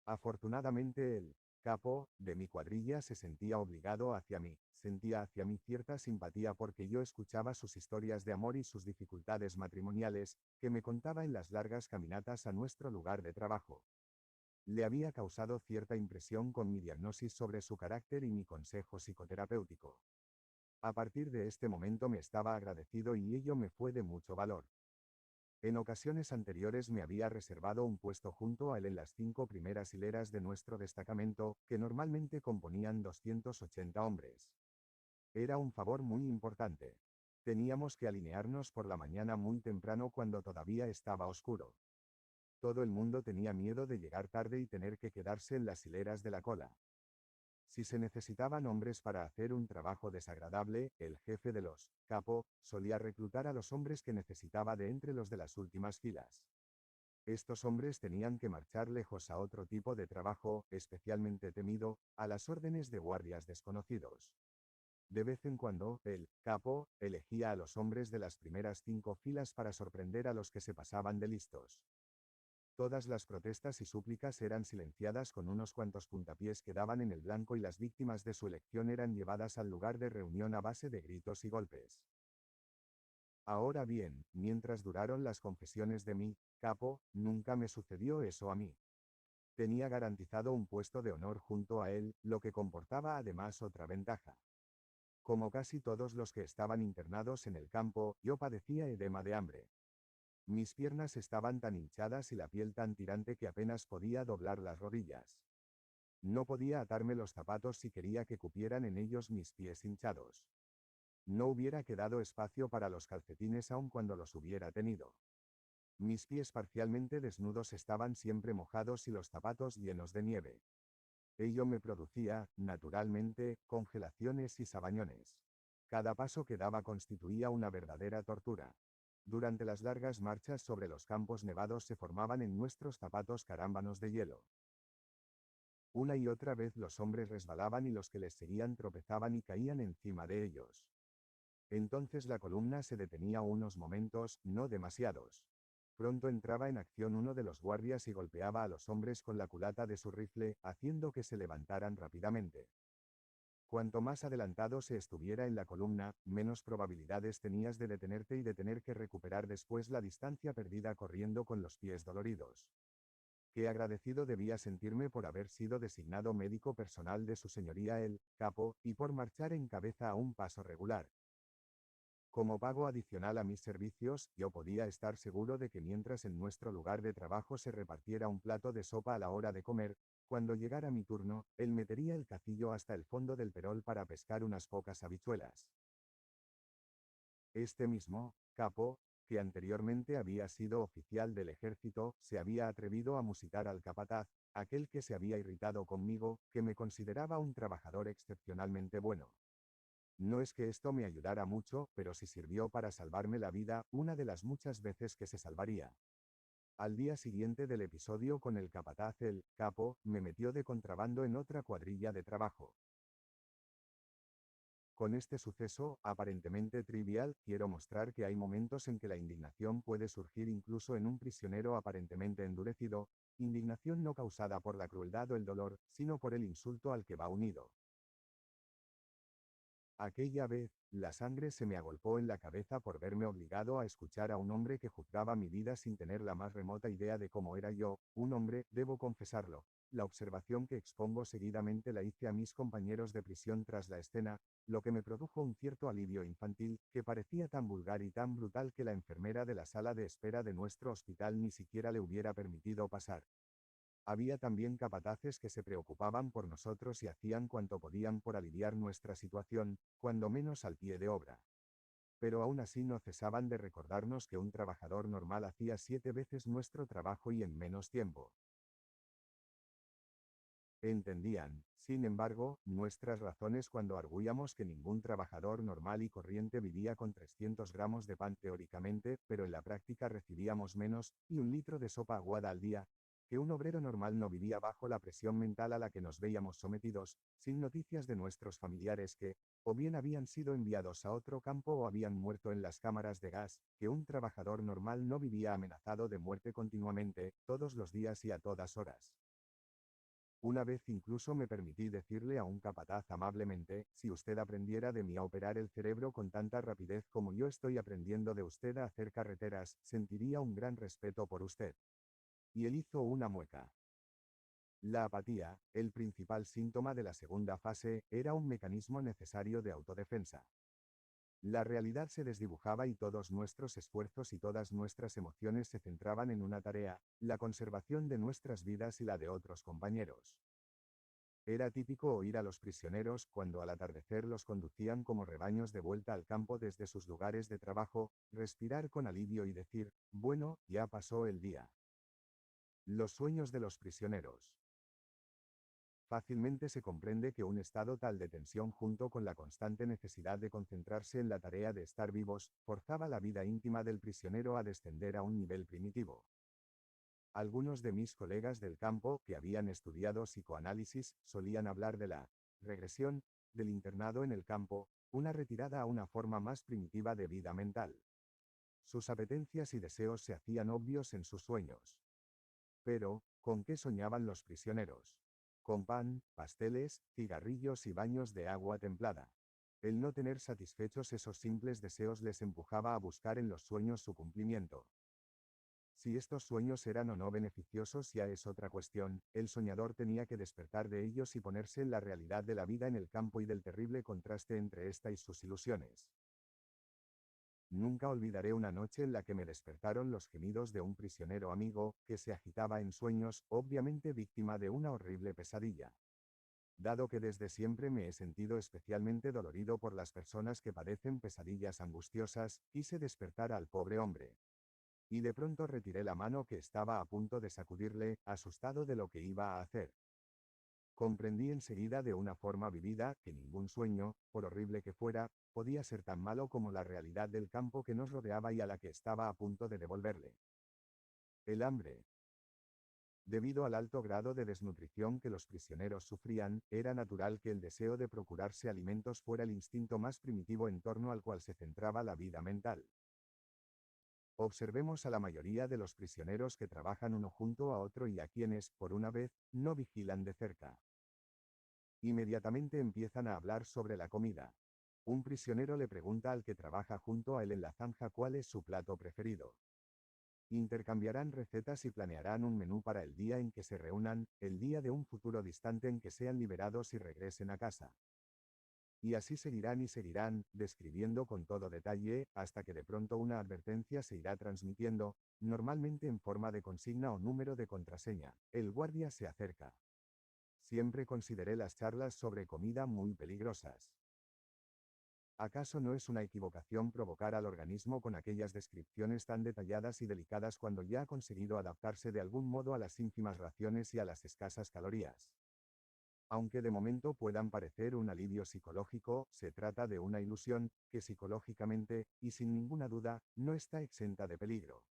Afortunadamente el capo de mi cuadrilla se sentía obligado hacia mí, sentía hacia mí cierta simpatía porque yo escuchaba sus historias de amor y sus dificultades matrimoniales, que me contaba en las largas caminatas a nuestro lugar de trabajo. Le había causado cierta impresión con mi diagnosis sobre su carácter y mi consejo psicoterapéutico. A partir de este momento me estaba agradecido y ello me fue de mucho valor. En ocasiones anteriores me había reservado un puesto junto a él en las 5 primeras hileras de nuestro destacamento, que normalmente componían 280 hombres. Era un favor muy importante. Teníamos que alinearnos por la mañana muy temprano cuando todavía estaba oscuro. Todo el mundo tenía miedo de llegar tarde y tener que quedarse en las hileras de la cola. Si se necesitaban hombres para hacer un trabajo desagradable, el jefe de los capo solía reclutar a los hombres que necesitaba de entre los de las últimas filas. Estos hombres tenían que marchar lejos a otro tipo de trabajo, especialmente temido, a las órdenes de guardias desconocidos. De vez en cuando, el capo elegía a los hombres de las primeras 5 filas para sorprender a los que se pasaban de listos. Todas las protestas y súplicas eran silenciadas con unos cuantos puntapiés que daban en el blanco y las víctimas de su elección eran llevadas al lugar de reunión a base de gritos y golpes. Ahora bien, mientras duraron las confesiones de mi capo, nunca me sucedió eso a mí. Tenía garantizado un puesto de honor junto a él, lo que comportaba además otra ventaja. Como casi todos los que estaban internados en el campo, yo padecía edema de hambre. Mis piernas estaban tan hinchadas y la piel tan tirante que apenas podía doblar las rodillas. No podía atarme los zapatos si quería que cupieran en ellos mis pies hinchados. No hubiera quedado espacio para los calcetines aun cuando los hubiera tenido. Mis pies parcialmente desnudos estaban siempre mojados y los zapatos llenos de nieve. Ello me producía, naturalmente, congelaciones y sabañones. Cada paso que daba constituía una verdadera tortura. Durante las largas marchas sobre los campos nevados se formaban en nuestros zapatos carámbanos de hielo. Una y otra vez los hombres resbalaban y los que les seguían tropezaban y caían encima de ellos. Entonces la columna se detenía unos momentos, no demasiados. Pronto entraba en acción uno de los guardias y golpeaba a los hombres con la culata de su rifle, haciendo que se levantaran rápidamente. Cuanto más adelantado se estuviera en la columna, menos probabilidades tenías de detenerte y de tener que recuperar después la distancia perdida corriendo con los pies doloridos. Qué agradecido debía sentirme por haber sido designado médico personal de su señoría el capo, y por marchar en cabeza a un paso regular. Como pago adicional a mis servicios, yo podía estar seguro de que mientras en nuestro lugar de trabajo se repartiera un plato de sopa a la hora de comer, cuando llegara mi turno, él metería el cacillo hasta el fondo del perol para pescar unas pocas habichuelas. Este mismo capo, que anteriormente había sido oficial del ejército, se había atrevido a musitar al capataz, aquel que se había irritado conmigo, que me consideraba un trabajador excepcionalmente bueno. No es que esto me ayudara mucho, pero sí sirvió para salvarme la vida, una de las muchas veces que se salvaría. Al día siguiente del episodio con el capataz, el capo me metió de contrabando en otra cuadrilla de trabajo. Con este suceso, aparentemente trivial, quiero mostrar que hay momentos en que la indignación puede surgir incluso en un prisionero aparentemente endurecido, indignación no causada por la crueldad o el dolor, sino por el insulto al que va unido. Aquella vez, la sangre se me agolpó en la cabeza por verme obligado a escuchar a un hombre que juzgaba mi vida sin tener la más remota idea de cómo era yo, un hombre, debo confesarlo. La observación que expongo seguidamente la hice a mis compañeros de prisión tras la escena, lo que me produjo un cierto alivio infantil, que parecía tan vulgar y tan brutal que la enfermera de la sala de espera de nuestro hospital ni siquiera le hubiera permitido pasar. Había también capataces que se preocupaban por nosotros y hacían cuanto podían por aliviar nuestra situación, cuando menos al pie de obra. Pero aún así no cesaban de recordarnos que un trabajador normal hacía 7 veces nuestro trabajo y en menos tiempo. Entendían, sin embargo, nuestras razones cuando arguíamos que ningún trabajador normal y corriente vivía con 300 gramos de pan teóricamente, pero en la práctica recibíamos menos, y un litro de sopa aguada al día, que un obrero normal no vivía bajo la presión mental a la que nos veíamos sometidos, sin noticias de nuestros familiares que, o bien habían sido enviados a otro campo o habían muerto en las cámaras de gas, que un trabajador normal no vivía amenazado de muerte continuamente, todos los días y a todas horas. Una vez incluso me permití decirle a un capataz amablemente, si usted aprendiera de mí a operar el cerebro con tanta rapidez como yo estoy aprendiendo de usted a hacer carreteras, sentiría un gran respeto por usted. Y él hizo una mueca. La apatía, el principal síntoma de la segunda fase, era un mecanismo necesario de autodefensa. La realidad se desdibujaba y todos nuestros esfuerzos y todas nuestras emociones se centraban en una tarea, la conservación de nuestras vidas y la de otros compañeros. Era típico oír a los prisioneros, cuando al atardecer los conducían como rebaños de vuelta al campo desde sus lugares de trabajo, respirar con alivio y decir, bueno, ya pasó el día. Los sueños de los prisioneros. Fácilmente se comprende que un estado tal de tensión junto con la constante necesidad de concentrarse en la tarea de estar vivos, forzaba la vida íntima del prisionero a descender a un nivel primitivo. Algunos de mis colegas del campo, que habían estudiado psicoanálisis, solían hablar de la regresión del internado en el campo, una retirada a una forma más primitiva de vida mental. Sus apetencias y deseos se hacían obvios en sus sueños. Pero, ¿con qué soñaban los prisioneros? Con pan, pasteles, cigarrillos y baños de agua templada. El no tener satisfechos esos simples deseos les empujaba a buscar en los sueños su cumplimiento. Si estos sueños eran o no beneficiosos ya es otra cuestión, el soñador tenía que despertar de ellos y ponerse en la realidad de la vida en el campo y del terrible contraste entre esta y sus ilusiones. Nunca olvidaré una noche en la que me despertaron los gemidos de un prisionero amigo, que se agitaba en sueños, obviamente víctima de una horrible pesadilla. Dado que desde siempre me he sentido especialmente dolorido por las personas que padecen pesadillas angustiosas, quise despertar al pobre hombre. Y de pronto retiré la mano que estaba a punto de sacudirle, asustado de lo que iba a hacer. Comprendí enseguida de una forma vivida, que ningún sueño, por horrible que fuera, podía ser tan malo como la realidad del campo que nos rodeaba y a la que estaba a punto de devolverle. El hambre. Debido al alto grado de desnutrición que los prisioneros sufrían, era natural que el deseo de procurarse alimentos fuera el instinto más primitivo en torno al cual se centraba la vida mental. Observemos a la mayoría de los prisioneros que trabajan uno junto a otro y a quienes, por una vez, no vigilan de cerca. Inmediatamente empiezan a hablar sobre la comida. Un prisionero le pregunta al que trabaja junto a él en la zanja cuál es su plato preferido. Intercambiarán recetas y planearán un menú para el día en que se reúnan, el día de un futuro distante en que sean liberados y regresen a casa. Y así seguirán y seguirán, describiendo con todo detalle, hasta que de pronto una advertencia se irá transmitiendo, normalmente en forma de consigna o número de contraseña. El guardia se acerca. Siempre consideré las charlas sobre comida muy peligrosas. ¿Acaso no es una equivocación provocar al organismo con aquellas descripciones tan detalladas y delicadas cuando ya ha conseguido adaptarse de algún modo a las ínfimas raciones y a las escasas calorías? Aunque de momento puedan parecer un alivio psicológico, se trata de una ilusión, que psicológicamente, y sin ninguna duda, no está exenta de peligro.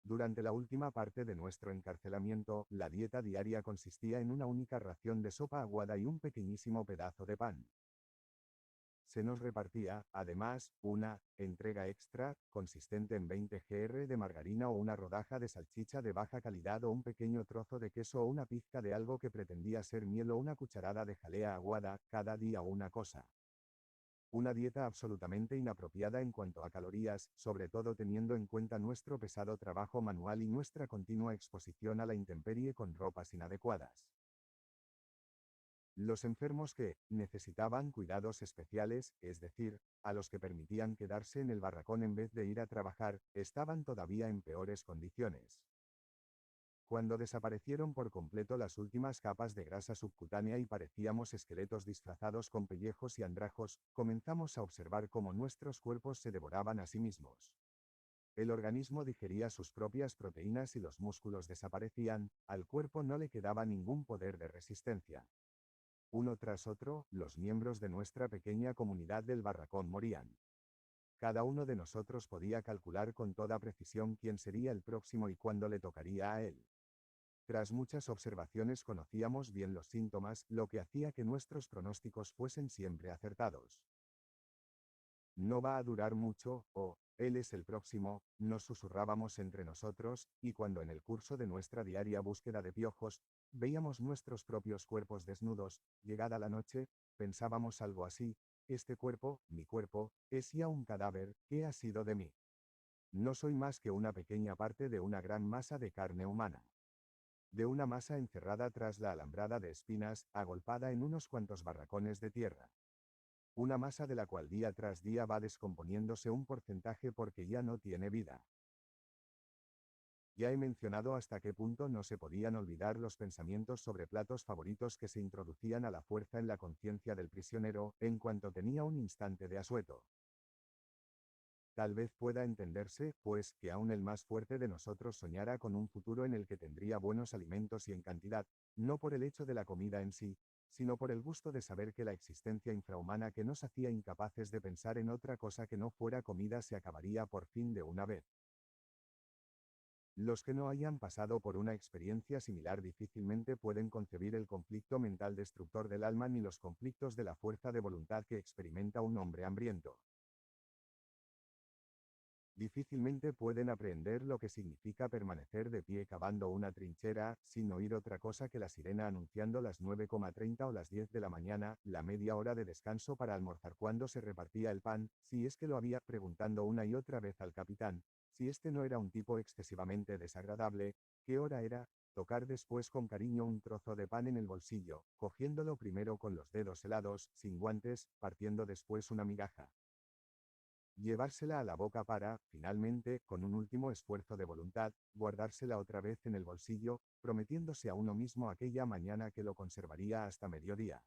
Durante la última parte de nuestro encarcelamiento, la dieta diaria consistía en una única ración de sopa aguada y un pequeñísimo pedazo de pan. Se nos repartía, además, una entrega extra, consistente en 20 gr de margarina o una rodaja de salchicha de baja calidad o un pequeño trozo de queso o una pizca de algo que pretendía ser miel o una cucharada de jalea aguada, cada día una cosa. Una dieta absolutamente inapropiada en cuanto a calorías, sobre todo teniendo en cuenta nuestro pesado trabajo manual y nuestra continua exposición a la intemperie con ropas inadecuadas. Los enfermos que necesitaban cuidados especiales, es decir, a los que permitían quedarse en el barracón en vez de ir a trabajar, estaban todavía en peores condiciones. Cuando desaparecieron por completo las últimas capas de grasa subcutánea y parecíamos esqueletos disfrazados con pellejos y andrajos, comenzamos a observar cómo nuestros cuerpos se devoraban a sí mismos. El organismo digería sus propias proteínas y los músculos desaparecían, al cuerpo no le quedaba ningún poder de resistencia. Uno tras otro, los miembros de nuestra pequeña comunidad del barracón morían. Cada uno de nosotros podía calcular con toda precisión quién sería el próximo y cuándo le tocaría a él. Tras muchas observaciones conocíamos bien los síntomas, lo que hacía que nuestros pronósticos fuesen siempre acertados. No va a durar mucho, o, él es el próximo, nos susurrábamos entre nosotros, y cuando en el curso de nuestra diaria búsqueda de piojos, veíamos nuestros propios cuerpos desnudos, llegada la noche, pensábamos algo así: este cuerpo, mi cuerpo, es ya un cadáver, ¿qué ha sido de mí? No soy más que una pequeña parte de una gran masa de carne humana. De una masa encerrada tras la alambrada de espinas, agolpada en unos cuantos barracones de tierra. Una masa de la cual día tras día va descomponiéndose un porcentaje porque ya no tiene vida. Ya he mencionado hasta qué punto no se podían olvidar los pensamientos sobre platos favoritos que se introducían a la fuerza en la conciencia del prisionero, en cuanto tenía un instante de asueto. Tal vez pueda entenderse, pues, que aún el más fuerte de nosotros soñara con un futuro en el que tendría buenos alimentos y en cantidad, no por el hecho de la comida en sí, sino por el gusto de saber que la existencia infrahumana que nos hacía incapaces de pensar en otra cosa que no fuera comida se acabaría por fin de una vez. Los que no hayan pasado por una experiencia similar difícilmente pueden concebir el conflicto mental destructor del alma ni los conflictos de la fuerza de voluntad que experimenta un hombre hambriento. Difícilmente pueden aprehender lo que significa permanecer de pie cavando una trinchera, sin oír otra cosa que la sirena anunciando las 9:30 o las 10 de la mañana, la media hora de descanso para almorzar cuando se repartía el pan, si es que lo había, preguntando una y otra vez al capitán, si este no era un tipo excesivamente desagradable, ¿qué hora era? Tocar después con cariño un trozo de pan en el bolsillo, cogiéndolo primero con los dedos helados, sin guantes, partiendo después una migaja. Llevársela a la boca para, finalmente, con un último esfuerzo de voluntad, guardársela otra vez en el bolsillo, prometiéndose a uno mismo aquella mañana que lo conservaría hasta mediodía.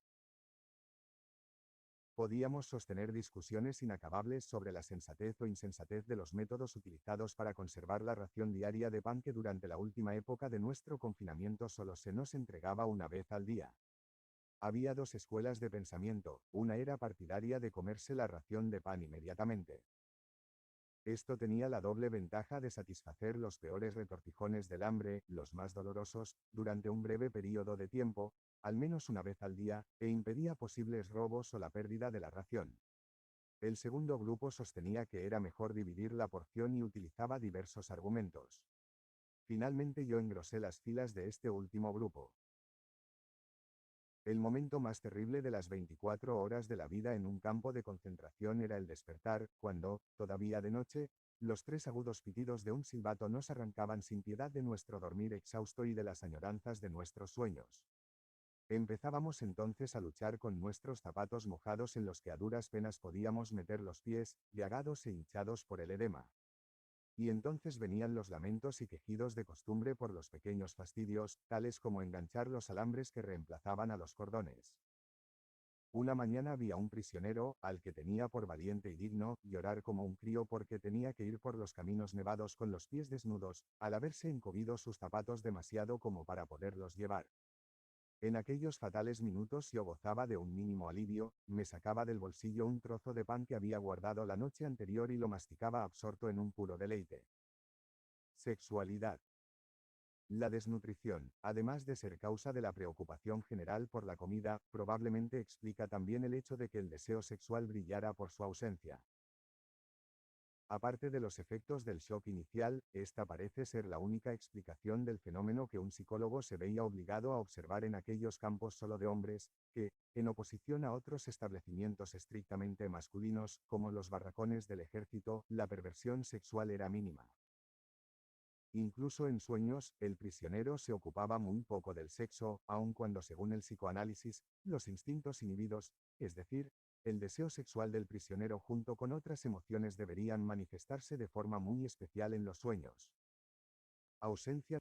Podíamos sostener discusiones inacabables sobre la sensatez o insensatez de los métodos utilizados para conservar la ración diaria de pan que durante la última época de nuestro confinamiento solo se nos entregaba una vez al día. Había dos escuelas de pensamiento, una era partidaria de comerse la ración de pan inmediatamente. Esto tenía la doble ventaja de satisfacer los peores retortijones del hambre, los más dolorosos, durante un breve período de tiempo, al menos una vez al día, e impedía posibles robos o la pérdida de la ración. El segundo grupo sostenía que era mejor dividir la porción y utilizaba diversos argumentos. Finalmente yo engrosé las filas de este último grupo. El momento más terrible de las 24 horas de la vida en un campo de concentración era el despertar, cuando, todavía de noche, los tres agudos pitidos de un silbato nos arrancaban sin piedad de nuestro dormir exhausto y de las añoranzas de nuestros sueños. Empezábamos entonces a luchar con nuestros zapatos mojados en los que a duras penas podíamos meter los pies, llagados e hinchados por el edema. Y entonces venían los lamentos y quejidos de costumbre por los pequeños fastidios, tales como enganchar los alambres que reemplazaban a los cordones. Una mañana vi a un prisionero, al que tenía por valiente y digno, llorar como un crío porque tenía que ir por los caminos nevados con los pies desnudos, al haberse encogido sus zapatos demasiado como para poderlos llevar. En aquellos fatales minutos yo gozaba de un mínimo alivio, me sacaba del bolsillo un trozo de pan que había guardado la noche anterior y lo masticaba absorto en un puro deleite. Sexualidad. La desnutrición, además de ser causa de la preocupación general por la comida, probablemente explica también el hecho de que el deseo sexual brillara por su ausencia. Aparte de los efectos del shock inicial, esta parece ser la única explicación del fenómeno que un psicólogo se veía obligado a observar en aquellos campos solo de hombres, que, en oposición a otros establecimientos estrictamente masculinos, como los barracones del ejército, la perversión sexual era mínima. Incluso en sueños, el prisionero se ocupaba muy poco del sexo, aun cuando según el psicoanálisis, los instintos inhibidos, es decir, el deseo sexual del prisionero junto con otras emociones deberían manifestarse de forma muy especial en los sueños. Ausencia